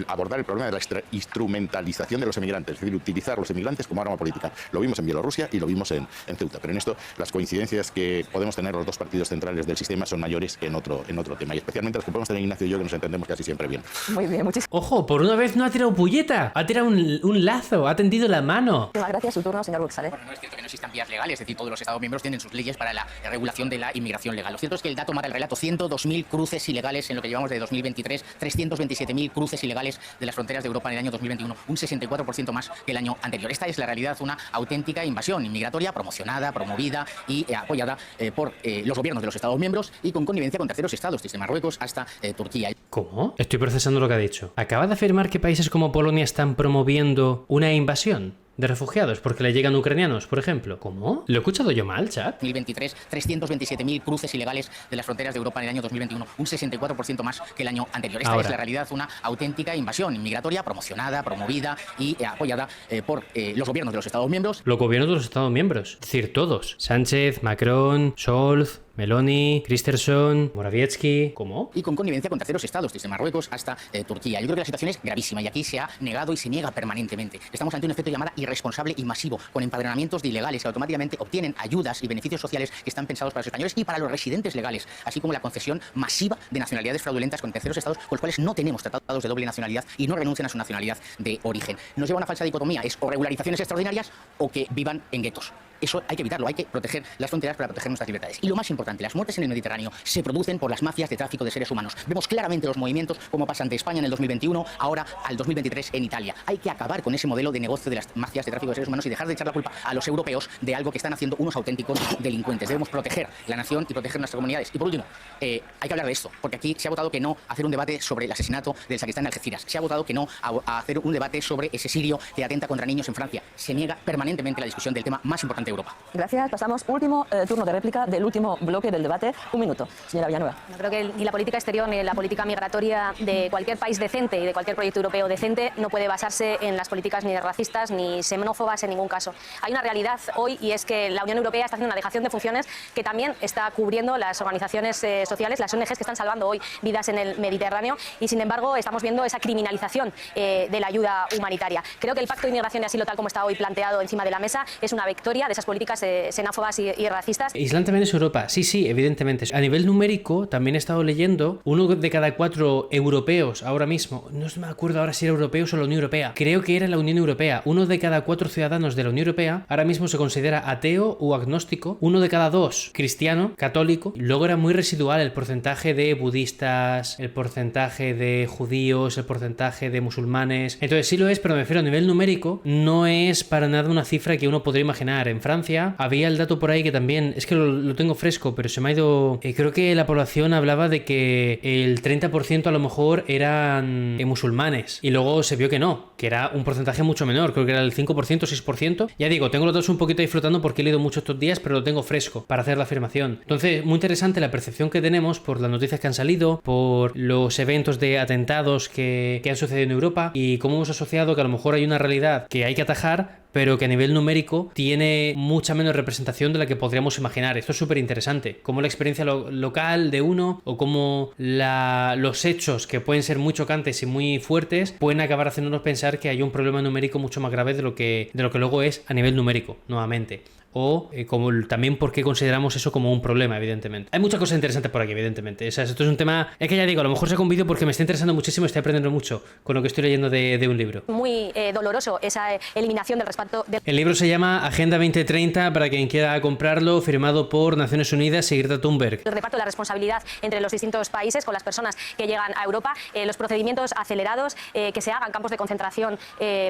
abordar el problema de la instrumentalización de los emigrantes, es decir, utilizar los emigrantes como arma política. Lo vimos en Bielorrusia y lo vimos en Ceuta, pero en esto las coincidencias que podemos tener los dos partidos centrales del sistema son mayores que en otro tema, y especialmente las que podemos tener Ignacio y yo, que nos entendemos casi siempre bien. Muy bien, muchísimas Ojo, por una vez no ha tirado pulleta, ha tirado un lazo, ha tendido la mano. gracias. Su turno, señor Buxalet. Bueno, no es cierto que no existan vías legales, es decir, todos los Estados miembros tienen sus leyes para la regulación de la inmigración legal. Lo cierto es que el dato mata el relato: 102.000 cruces ilegales en lo que llevamos de 2023, 327.000 cruces ilegales de las fronteras de Europa en el año 2021, un 64% más que el año anterior. Esta es la realidad, una auténtica invasión inmigratoria promocionada, promovida y apoyada por los gobiernos de los Estados miembros y con connivencia con terceros estados, desde Marruecos hasta Turquía. ¿Cómo? Estoy procesando lo que ha dicho. Acaba de afirmar que países como Polonia están promoviendo una invasión de refugiados porque le llegan ucranianos, por ejemplo. ¿Cómo? ¿Lo he escuchado yo mal, chat? 2023, 327.000 cruces ilegales de las fronteras de Europa en el año 2021, un 64% más que el año anterior. Esta es la realidad, una auténtica invasión inmigratoria promocionada, promovida y apoyada por los gobiernos de los Estados miembros. Los gobiernos de los Estados miembros, es decir, todos. Sánchez, Macron, Scholz, Meloni, Christensen, Morawiecki. ¿Cómo? Y con connivencia con terceros estados, desde Marruecos hasta Turquía. Yo creo que la situación es gravísima y aquí se ha negado y se niega permanentemente. Estamos ante un efecto llamada irresponsable y masivo, con empadronamientos de ilegales que automáticamente obtienen ayudas y beneficios sociales que están pensados para los españoles y para los residentes legales, así como la concesión masiva de nacionalidades fraudulentas con terceros estados con los cuales no tenemos tratados de doble nacionalidad y no renuncian a su nacionalidad de origen. Nos lleva a una falsa dicotomía: es o regularizaciones extraordinarias o que vivan en guetos. Eso hay que evitarlo, hay que proteger las fronteras para proteger nuestras libertades. Y lo más importante, las muertes en el Mediterráneo se producen por las mafias de tráfico de seres humanos. Vemos claramente los movimientos, como pasan de España en el 2021, ahora al 2023 en Italia. Hay que acabar con ese modelo de negocio de las mafias de tráfico de seres humanos y dejar de echar la culpa a los europeos de algo que están haciendo unos auténticos delincuentes. Debemos proteger la nación y proteger nuestras comunidades. Y por último, hay que hablar de esto, porque aquí se ha votado que no hacer un debate sobre el asesinato del sacristán en Algeciras. Se ha votado que no a hacer un debate sobre ese sirio que atenta contra niños en Francia. Se niega permanentemente la discusión del tema más importante de Europa. Gracias. Pasamos último turno de réplica del último bloque del debate. Un minuto. Señora Villanueva. No creo que ni la política exterior ni la política migratoria de cualquier país decente y de cualquier proyecto europeo decente no puede basarse en las políticas ni racistas ni xenófobas en ningún caso. Hay una realidad hoy y es que la Unión Europea está haciendo una dejación de funciones que también está cubriendo las organizaciones sociales, las ONGs que están salvando hoy vidas en el Mediterráneo y sin embargo estamos viendo esa criminalización de la ayuda humanitaria. Creo que el Pacto de Inmigración y Asilo tal como está hoy planteado encima de la mesa es una victoria de esas políticas xenófobas y racistas. Islam también es Europa, sí, evidentemente. A nivel numérico, también he estado leyendo, 1 de cada 4 europeos ahora mismo, no me acuerdo ahora si era europeos o la Unión Europea, creo que era la Unión Europea, 1 de cada 4 ciudadanos de la Unión Europea ahora mismo se considera ateo o agnóstico, 1 de cada 2 cristiano, católico, luego era muy residual el porcentaje de budistas, el porcentaje de judíos, el porcentaje de musulmanes, entonces sí lo es, pero me refiero a nivel numérico, no es para nada una cifra que uno podría imaginar. En Francia había el dato por ahí que también, es que lo tengo fresco, pero se me ha ido, creo que la población hablaba de que el 30% a lo mejor eran musulmanes y luego se vio que no, que era un porcentaje mucho menor, creo que era el 5%, 6%. Ya digo, tengo los datos un poquito ahí flotando porque he leído mucho estos días, pero lo tengo fresco para hacer la afirmación. Entonces, muy interesante la percepción que tenemos por las noticias que han salido, por los eventos de atentados que han sucedido en Europa y cómo hemos asociado que a lo mejor hay una realidad que hay que atajar, pero que a nivel numérico tiene mucha menos representación de la que podríamos imaginar. Esto es súper interesante. Cómo la experiencia local de uno o cómo los hechos que pueden ser muy chocantes y muy fuertes pueden acabar haciéndonos pensar que hay un problema numérico mucho más grave de lo que luego es a nivel numérico, nuevamente. O como también por qué consideramos eso como un problema, evidentemente. Hay muchas cosas interesantes por aquí, evidentemente. O sea, esto es un tema... Es que ya digo, a lo mejor saco un vídeo porque me está interesando muchísimo, estoy aprendiendo mucho con lo que estoy leyendo de un libro. Muy doloroso esa eliminación del respaldo... El libro se llama Agenda 2030, para quien quiera comprarlo, firmado por Naciones Unidas y Greta Thunberg. El reparto de la responsabilidad entre los distintos países con las personas que llegan a Europa, los procedimientos acelerados, que se hagan campos de concentración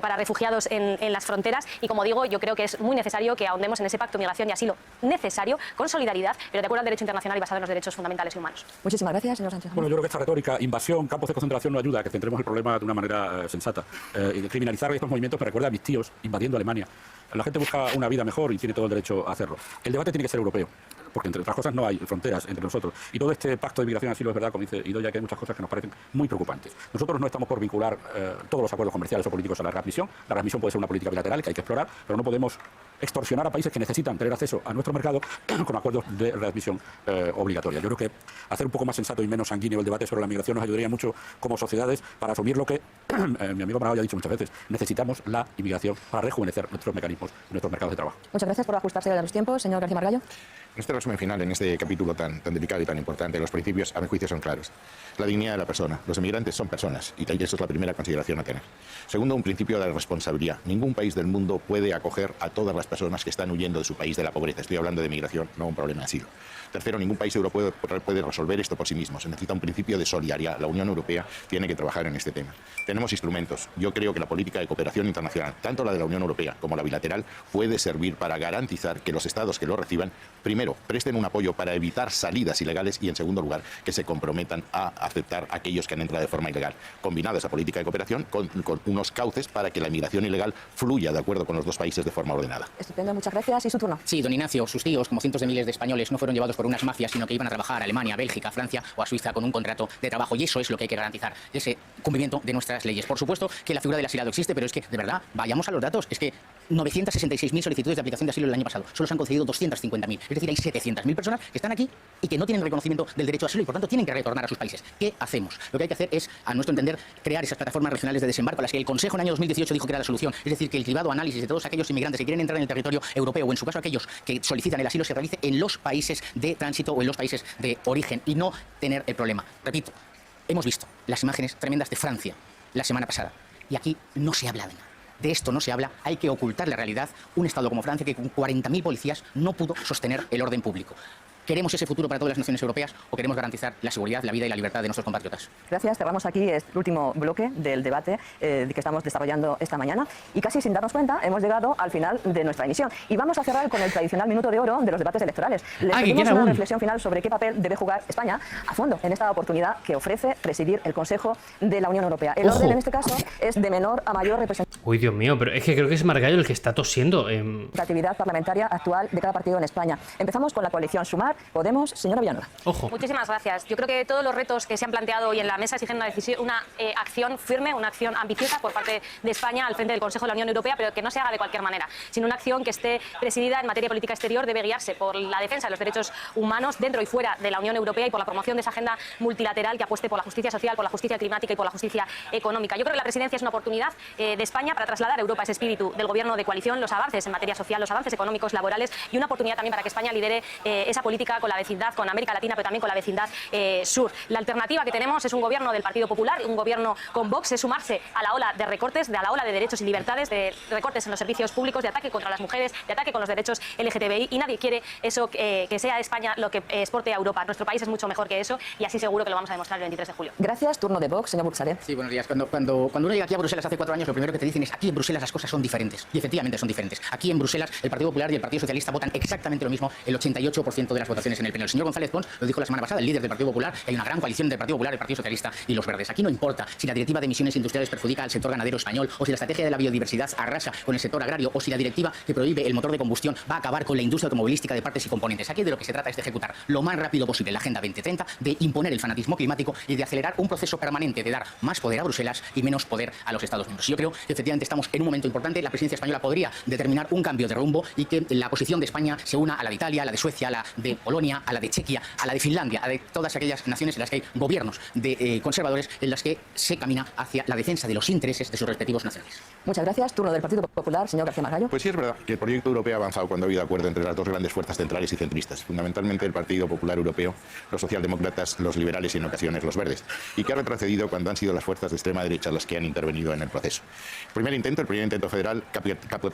para refugiados en las fronteras y, como digo, yo creo que es muy necesario que ahondemos en ese pacto de migración y asilo necesario, con solidaridad, pero de acuerdo al derecho internacional y basado en los derechos fundamentales y humanos. Muchísimas gracias, señor Sánchez. Bueno, yo creo que esta retórica, invasión, campos de concentración, no ayuda a que centremos el problema de una manera sensata. Y criminalizar estos movimientos me recuerda a mis tíos invadiendo Alemania. La gente busca una vida mejor y tiene todo el derecho a hacerlo. El debate tiene que ser europeo, porque entre otras cosas no hay fronteras entre nosotros. Y todo este pacto de migración asilo es verdad, como dice Idoia, que hay muchas cosas que nos parecen muy preocupantes. Nosotros no estamos por vincular todos los acuerdos comerciales o políticos a la readmisión. La readmisión puede ser una política bilateral que hay que explorar, pero no podemos extorsionar a países que necesitan tener acceso a nuestro mercado con acuerdos de readmisión obligatoria. Yo creo que hacer un poco más sensato y menos sanguíneo el debate sobre la migración nos ayudaría mucho como sociedades para asumir lo que mi amigo Maragall ya ha dicho muchas veces: necesitamos la inmigración para rejuvenecer nuestros mecanismos, nuestros mercados de trabajo. Muchas gracias por ajustarse a los tiempos, señor García Margallo. En este resumen final, en este capítulo tan delicado y tan importante, los principios, a mi juicio, son claros. La dignidad de la persona. Los emigrantes son personas y eso es la primera consideración a tener. Segundo, un principio de la responsabilidad. Ningún país del mundo puede acoger a todas las personas que están huyendo de su país de la pobreza. Estoy hablando de migración, no un problema de asilo. Tercero, ningún país europeo puede resolver esto por sí mismo. Se necesita un principio de solidaridad. La Unión Europea tiene que trabajar en este tema. Tenemos instrumentos. Yo creo que la política de cooperación internacional, tanto la de la Unión Europea como la bilateral, puede servir para garantizar que los estados que lo reciban, primero, presten un apoyo para evitar salidas ilegales y, en segundo lugar, que se comprometan a aceptar a aquellos que han entrado de forma ilegal. Combinada esa política de cooperación con unos cauces para que la inmigración ilegal fluya de acuerdo con los dos países de forma ordenada. Estupendo, muchas gracias. ¿Y su turno? Sí, don Ignacio, sus tíos, como cientos de miles de españoles, no fueron llevados por unas mafias, sino que iban a trabajar a Alemania, a Bélgica, a Francia o a Suiza con un contrato de trabajo. Y eso es lo que hay que garantizar, ese cumplimiento de nuestras leyes. Por supuesto que la figura del asilado existe, pero es que, de verdad, vayamos a los datos. Es que 966.000 solicitudes de aplicación de asilo el año pasado. Solo se han concedido 250.000. Es decir, hay 700.000 personas que están aquí y que no tienen reconocimiento del derecho a asilo y, por tanto, tienen que retornar a sus países. ¿Qué hacemos? Lo que hay que hacer es, a nuestro entender, crear esas plataformas regionales de desembarco a las que el Consejo en el año 2018 dijo que era la solución. Es decir, que el cribado análisis de todos aquellos inmigrantes que quieren entrar en el territorio europeo o, en su caso, aquellos que solicitan el asilo se realice en los países de tránsito o en los países de origen y no tener el problema. Repito, hemos visto las imágenes tremendas de Francia la semana pasada y aquí no se habla de nada. De esto no se habla, hay que ocultar la realidad. Un Estado como Francia que con 40.000 policías no pudo sostener el orden público. ¿Queremos ese futuro para todas las naciones europeas o queremos garantizar la seguridad, la vida y la libertad de nuestros compatriotas? Gracias. Cerramos aquí el último bloque del debate que estamos desarrollando esta mañana y casi sin darnos cuenta hemos llegado al final de nuestra emisión. Y vamos a cerrar con el tradicional minuto de oro de los debates electorales. Les pedimos una reflexión final sobre qué papel debe jugar España a fondo en esta oportunidad que ofrece presidir el Consejo de la Unión Europea. El orden en este caso es de menor a mayor representación. Uy, Dios mío, pero es que creo que es Margallo el que está tosiendo. La actividad parlamentaria actual de cada partido en España. Empezamos con la coalición Sumar, Podemos, señora Villanueva. Ojo. Muchísimas gracias. Yo creo que todos los retos que se han planteado hoy en la mesa exigen una acción firme, una acción ambiciosa por parte de España al frente del Consejo de la Unión Europea, pero que no se haga de cualquier manera, sino una acción que esté presidida en materia de política exterior, debe guiarse por la defensa de los derechos humanos dentro y fuera de la Unión Europea y por la promoción de esa agenda multilateral que apueste por la justicia social, por la justicia climática y por la justicia económica. Yo creo que la presidencia es una oportunidad de España para trasladar a Europa ese espíritu del gobierno de coalición, los avances en materia social, los avances económicos, laborales y una oportunidad también para que España lidere esa política con la vecindad, con América Latina, pero también con la vecindad sur. La alternativa que tenemos es un gobierno del Partido Popular, un gobierno con Vox, es sumarse a la ola de recortes, a la ola de derechos y libertades, de recortes en los servicios públicos, de ataque contra las mujeres, de ataque con los derechos LGTBI y nadie quiere eso que sea España lo que exporte a Europa. Nuestro país es mucho mejor que eso y así seguro que lo vamos a demostrar el 23 de julio. Gracias. Turno de Vox, señor Bursalet. Sí, buenos días. Cuando uno llega aquí a Bruselas hace 4 años, lo primero que te dicen es aquí en Bruselas las cosas son diferentes. Y efectivamente son diferentes. Aquí en Bruselas el Partido Popular y el Partido Socialista votan exactamente lo mismo el 88% de las votaciones en el Pleno. El señor González Pons lo dijo la semana pasada, el líder del Partido Popular, que hay una gran coalición del Partido Popular, el Partido Socialista y los Verdes. Aquí no importa si la directiva de emisiones industriales perjudica al sector ganadero español o si la estrategia de la biodiversidad arrasa con el sector agrario o si la directiva que prohíbe el motor de combustión va a acabar con la industria automovilística de partes y componentes. Aquí de lo que se trata es de ejecutar lo más rápido posible la Agenda 2030, de imponer el fanatismo climático y de acelerar un proceso permanente de dar más poder a Bruselas y menos poder a los Estados miembros. Yo creo que efectivamente estamos en un momento importante. La presidencia española podría determinar un cambio de rumbo y que la posición de España se una a la de Italia, a la de Suecia, a la de Polonia, a la de Chequia, a la de Finlandia, a de todas aquellas naciones en las que hay gobiernos de conservadores en las que se camina hacia la defensa de los intereses de sus respectivos nacionales. Muchas gracias. Turno del Partido Popular, señor García Margallo. Pues sí, es verdad que el proyecto europeo ha avanzado cuando ha habido acuerdo entre las dos grandes fuerzas centrales y centristas, fundamentalmente el Partido Popular Europeo, los socialdemócratas, los liberales y en ocasiones los verdes, y que ha retrocedido cuando han sido las fuerzas de extrema derecha las que han intervenido en el proceso. El primer intento federal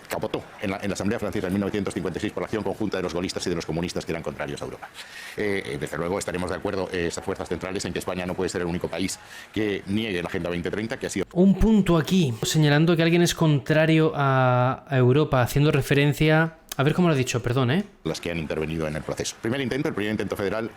capotó en la Asamblea Francesa en 1956 por la acción conjunta de los gaullistas y de los comunistas que eran contrarios a Europa. Desde luego estaremos de acuerdo esas fuerzas centrales en que España no puede ser el único país que niegue la Agenda 2030, que ha sido... Un punto aquí, señalando que alguien es contrario a Europa, haciendo referencia... A ver cómo lo he dicho, perdón, ¿eh? Las que han intervenido en el proceso. El primer intento federal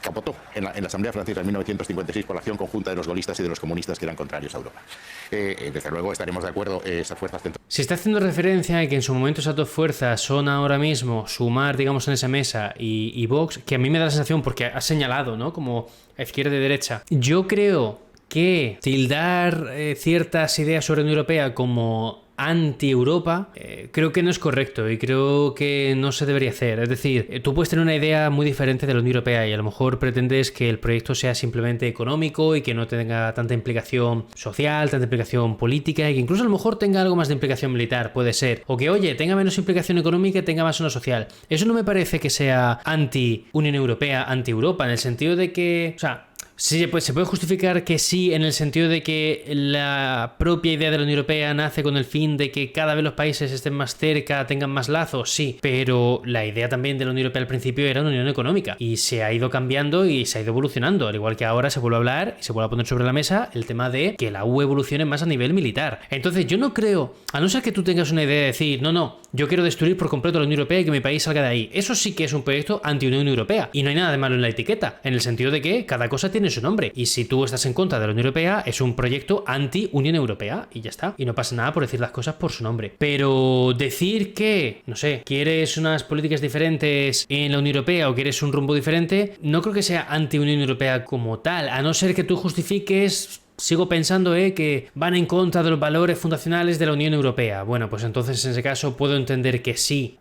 capotó en la Asamblea Francesa en 1956 por la acción conjunta de los gaullistas y de los comunistas que eran contrarios a Europa. Desde luego estaremos de acuerdo esas fuerzas centrales. Se está haciendo referencia a que en su momento esas dos fuerzas son ahora mismo Sumar, digamos, en esa mesa y Vox, que a mí me da la sensación, porque ha señalado, ¿no? Como a izquierda y derecha. Yo creo que tildar ciertas ideas sobre la Unión Europea como anti-Europa, creo que no es correcto y creo que no se debería hacer. Es decir, tú puedes tener una idea muy diferente de la Unión Europea y a lo mejor pretendes que el proyecto sea simplemente económico y que no tenga tanta implicación social, tanta implicación política y que incluso a lo mejor tenga algo más de implicación militar, puede ser. O que, oye, tenga menos implicación económica y tenga más una social. Eso no me parece que sea anti-Unión Europea, anti-Europa, en el sentido de que, o sea, sí, pues se puede justificar que sí, en el sentido de que la propia idea de la Unión Europea nace con el fin de que cada vez los países estén más cerca, tengan más lazos, sí, pero la idea también de la Unión Europea al principio era una unión económica y se ha ido cambiando y se ha ido evolucionando, al igual que ahora se vuelve a hablar y se vuelve a poner sobre la mesa el tema de que la UE evolucione más a nivel militar. Entonces yo no creo, a no ser que tú tengas una idea de decir, no, yo quiero destruir por completo la Unión Europea y que mi país salga de ahí, eso sí que es un proyecto anti-Unión Europea y no hay nada de malo en la etiqueta, en el sentido de que cada cosa tiene su nombre. Y si tú estás en contra de la Unión Europea, es un proyecto anti-Unión Europea y ya está. Y no pasa nada por decir las cosas por su nombre. Pero decir que, no sé, quieres unas políticas diferentes en la Unión Europea o quieres un rumbo diferente, no creo que sea anti-Unión Europea como tal, a no ser que tú justifiques... Sigo pensando que van en contra de los valores fundacionales de la Unión Europea. Bueno, pues entonces en ese caso puedo entender que sí,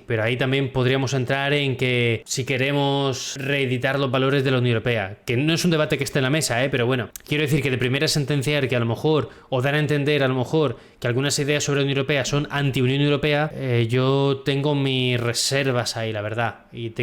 pero ahí también podríamos entrar en que si queremos reeditar los valores de la Unión Europea, que no es un debate que esté en la mesa, pero bueno, quiero decir que de primera sentenciar que a lo mejor, o dar a entender a lo mejor que algunas ideas sobre la Unión Europea son anti-Unión Europea, yo tengo mis reservas ahí, la verdad, y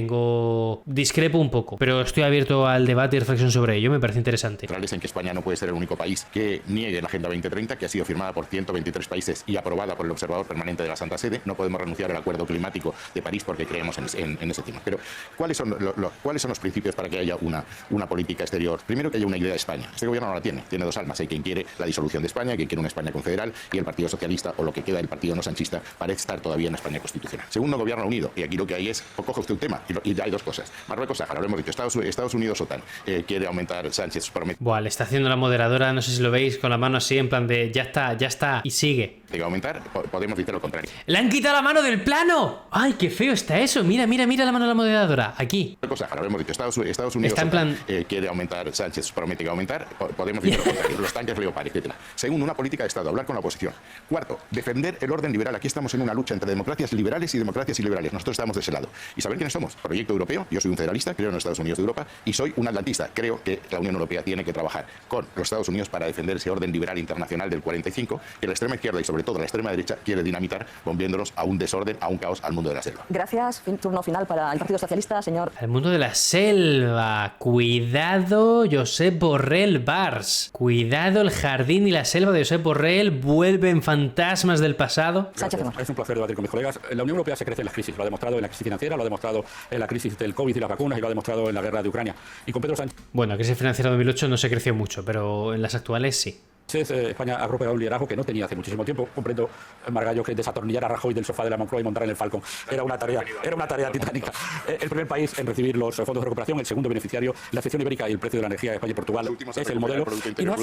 discrepo un poco, pero estoy abierto al debate y reflexión sobre ello, me parece interesante. En que España no puede ser el único país que niegue la Agenda 2030, que ha sido firmada por 123 países y aprobada por el Observador Permanente de la Santa Sede. No podemos renunciar al Acuerdo Climático de París porque creemos en ese tema. Pero, ¿cuáles son los principios para que haya una política exterior? Primero, que haya una idea de España. Este gobierno no la tiene dos almas. Hay quien quiere la disolución de España, quien quiere una España confederal, y el Partido Socialista, o lo que queda del Partido no sanchista, parece estar todavía en España constitucional. Segundo, gobierno unido. Y aquí lo que hay es, coge usted un tema, y hay dos cosas. Marruecos, Sáhara, lo hemos dicho, Estados Unidos, OTAN. Quiere aumentar Sánchez, promete. Buah, le está haciendo la moderadora, no sé si lo veis, con la mano así en plan de ya está, y sigue. Que aumentar, podemos decir lo contrario. ¡Le han quitado la mano del plano! ¡Ay, qué feo está eso! Mira la mano de la moderadora, aquí. Sáhara, lo hemos dicho, Estados Unidos, está en plan... quiere aumentar, Sánchez promete que aumentar, podemos decir lo contrario, los tanques Leopard, etc. Segundo, una política de Estado, hablar con la oposición. Cuarto, defender el orden liberal. Aquí estamos en una lucha entre democracias liberales y democracias iliberales. Nosotros estamos de ese lado. ¿Y saber quiénes somos? Proyecto europeo, yo soy un federalista, creo en los Estados Unidos de Europa, y soy un atlantista. Creo que la Unión Europea tiene que trabajar con los Estados Unidos para defender ese orden liberal internacional del 45, que la extrema izquierda y sobre todo la extrema derecha quiere dinamitar, bombiéndonos a un desorden, a un caos, al mundo de la selva. Gracias. Turno final para el Partido Socialista, señor. El mundo de la selva. Cuidado, Josep Borrell Bars. Cuidado, el jardín y la selva de Josep Borrell. Vuelven fantasmas del pasado. Es un placer debatir con mis colegas. La Unión Europea se crece en las crisis. Lo ha demostrado en la crisis financiera, lo ha demostrado en la crisis del COVID y las vacunas, y lo ha demostrado en la guerra de Ucrania. Y con Pedro Sánchez... Bueno, la crisis financiera de 2008 no se creció mucho, pero en las actuales sí. España ha recuperado un liderazgo que no tenía hace muchísimo tiempo. Comprendo, Margallo, que desatornillar a Rajoy del sofá de la Moncloa y montar en el Falcon era una tarea titánica. El primer país en recibir los fondos de recuperación, el segundo beneficiario, la sección ibérica y el precio de la energía de España y Portugal es el modelo. Y no ha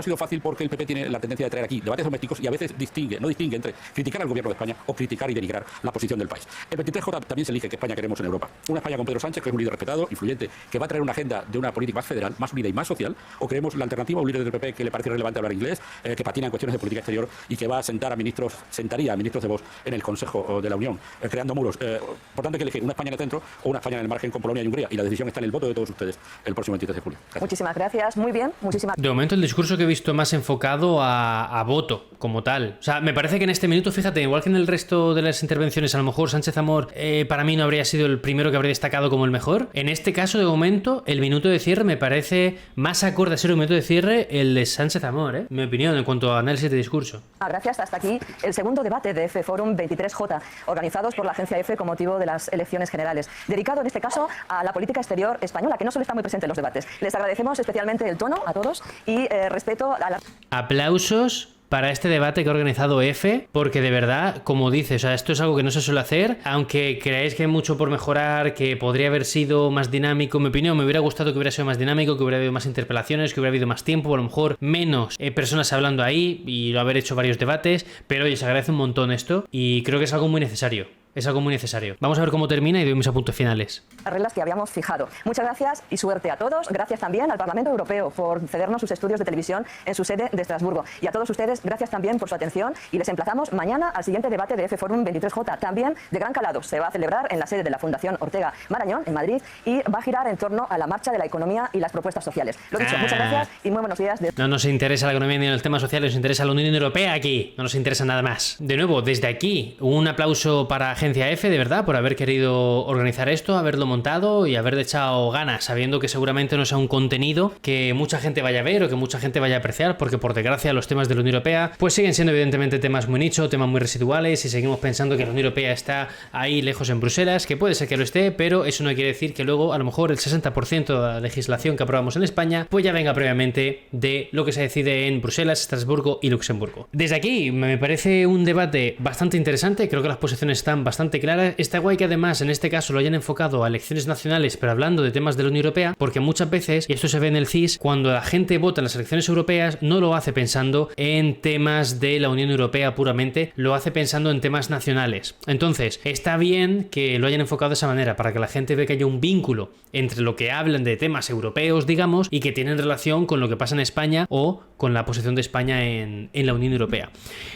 sido fácil porque el PP tiene la tendencia de traer aquí debates domésticos y a veces no distingue entre criticar al gobierno de España o criticar y denigrar la posición del país. El 23J también se elige que España queremos en Europa. Una España con Pedro Sánchez, que es un líder respetado, influyente, que va a traer una agenda de una política más federal, más unida y más social, o queremos la alternativa, un líder del PP que le parece relevante hablar inglés, que patina en cuestiones de política exterior y que va a sentaría a ministros de Vox en el Consejo de la Unión, creando muros. Por tanto, hay que elegir una España en el centro o una España en el margen con Polonia y Hungría, y la decisión está en el voto de todos ustedes el próximo 23 de julio. Gracias. Muchísimas gracias. Muy bien. De momento el discurso que he visto más enfocado a voto como tal. O sea, me parece que en este minuto, fíjate, igual que en el resto de las intervenciones, a lo mejor Sánchez Amor para mí no habría sido el primero que habría destacado como el mejor. En este caso, de momento, el minuto de cierre me parece más acorde a ser un minuto de cierre el de Sánchez Amor, mi opinión en cuanto a análisis de discurso. Gracias. Hasta aquí el segundo debate de EFE Forum 23J, organizados por la agencia EFE con motivo de las elecciones generales, dedicado en este caso a la política exterior española, que no solo está muy presente en los debates. Les agradecemos especialmente el tono a todos y respeto a la... Aplausos para este debate que ha organizado EFE, porque de verdad, como dice, o sea, esto es algo que no se suele hacer, aunque creáis que hay mucho por mejorar, que podría haber sido más dinámico. En mi opinión, me hubiera gustado que hubiera sido más dinámico, que hubiera habido más interpelaciones, que hubiera habido más tiempo, a lo mejor menos personas hablando ahí y haber hecho varios debates, pero oye, se agradece un montón esto y creo que es algo muy necesario. Es algo muy necesario. Vamos a ver cómo termina y doy mis apuntes finales. Las reglas que habíamos fijado. Muchas gracias y suerte a todos. Gracias también al Parlamento Europeo por cedernos sus estudios de televisión en su sede de Estrasburgo. Y a todos ustedes, gracias también por su atención y les emplazamos mañana al siguiente debate de F-Forum 23J, también de gran calado. Se va a celebrar en la sede de la Fundación Ortega Marañón, en Madrid, y va a girar en torno a la marcha de la economía y las propuestas sociales. Lo dicho, muchas gracias y muy buenos días. No nos interesa la economía ni el tema social, nos interesa la Unión Europea aquí. No nos interesa nada más. De nuevo, desde aquí, un aplauso para Agencia F, de verdad, por haber querido organizar esto, haberlo montado y haberle echado ganas, sabiendo que seguramente no sea un contenido que mucha gente vaya a ver o que mucha gente vaya a apreciar, porque por desgracia los temas de la Unión Europea pues siguen siendo evidentemente temas muy nicho, temas muy residuales, y seguimos pensando que la Unión Europea está ahí lejos en Bruselas, que puede ser que lo esté, pero eso no quiere decir que luego a lo mejor el 60% de la legislación que aprobamos en España pues ya venga previamente de lo que se decide en Bruselas, Estrasburgo y Luxemburgo. Desde aquí me parece un debate bastante interesante, creo que las posiciones están bastante claras. Está guay que además en este caso lo hayan enfocado a elecciones nacionales, pero hablando de temas de la Unión Europea, porque muchas veces, y esto se ve en el CIS, cuando la gente vota en las elecciones europeas no lo hace pensando en temas de la Unión Europea puramente, lo hace pensando en temas nacionales. Entonces, está bien que lo hayan enfocado de esa manera, para que la gente vea que haya un vínculo entre lo que hablan de temas europeos, digamos, y que tienen relación con lo que pasa en España o con la posición de España en la Unión Europea.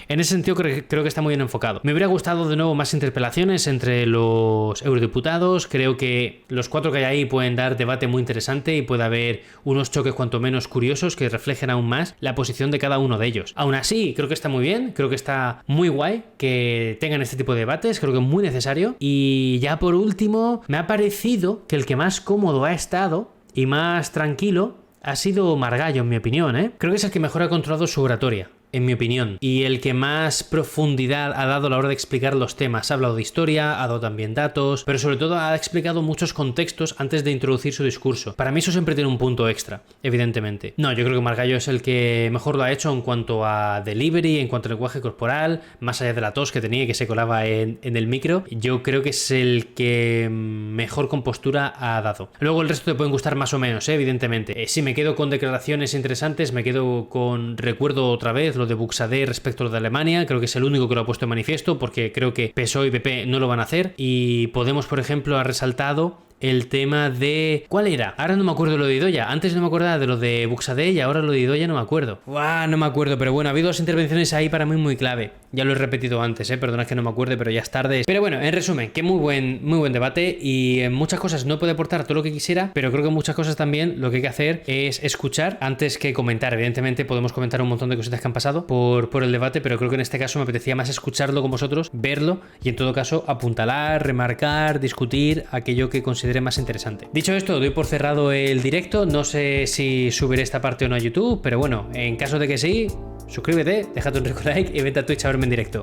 En ese sentido creo que está muy bien enfocado. Me hubiera gustado de nuevo más interpelaciones entre los eurodiputados. Creo que los 4 que hay ahí pueden dar debate muy interesante y puede haber unos choques cuanto menos curiosos que reflejen aún más la posición de cada uno de ellos. Aún así, creo que está muy bien, creo que está muy guay que tengan este tipo de debates, creo que es muy necesario. Y ya por último, me ha parecido que el que más cómodo ha estado y más tranquilo ha sido Margallo, en mi opinión, ¿eh? Creo que es el que mejor ha controlado su oratoria, en mi opinión, y el que más profundidad ha dado a la hora de explicar los temas. Ha hablado de historia, ha dado también datos, pero sobre todo ha explicado muchos contextos antes de introducir su discurso. Para mí eso siempre tiene un punto extra, evidentemente. No, yo creo que Margallo es el que mejor lo ha hecho en cuanto a delivery, en cuanto a lenguaje corporal, más allá de la tos que tenía y que se colaba en el micro. Yo creo que es el que mejor compostura ha dado. Luego el resto te pueden gustar más o menos, evidentemente. Sí, me quedo con declaraciones interesantes, me quedo con, recuerdo otra vez, de Buxadé respecto a lo de Alemania. Creo que es el único que lo ha puesto en manifiesto, porque creo que PSOE y PP no lo van a hacer, y Podemos, por ejemplo, ha resaltado el tema de... ¿Cuál era? Ahora no me acuerdo lo de Idoia. Antes no me acordaba de lo de Buxadé y ahora lo de Idoia no me acuerdo. ¡Uah! No me acuerdo, pero bueno, ha habido 2 intervenciones ahí para mí muy clave. Ya lo he repetido antes, perdonad que no me acuerde, pero ya es tarde. Pero bueno, en resumen, que muy buen debate, y en muchas cosas no puede aportar todo lo que quisiera, pero creo que en muchas cosas también lo que hay que hacer es escuchar antes que comentar. Evidentemente podemos comentar un montón de cositas que han pasado por el debate, pero creo que en este caso me apetecía más escucharlo con vosotros, verlo y en todo caso apuntalar, remarcar, discutir aquello que considere más interesante. Dicho esto, doy por cerrado el directo. No sé si subiré esta parte o no a YouTube, pero bueno, en caso de que sí, suscríbete, déjate un rico like y vete a Twitch a verme en directo.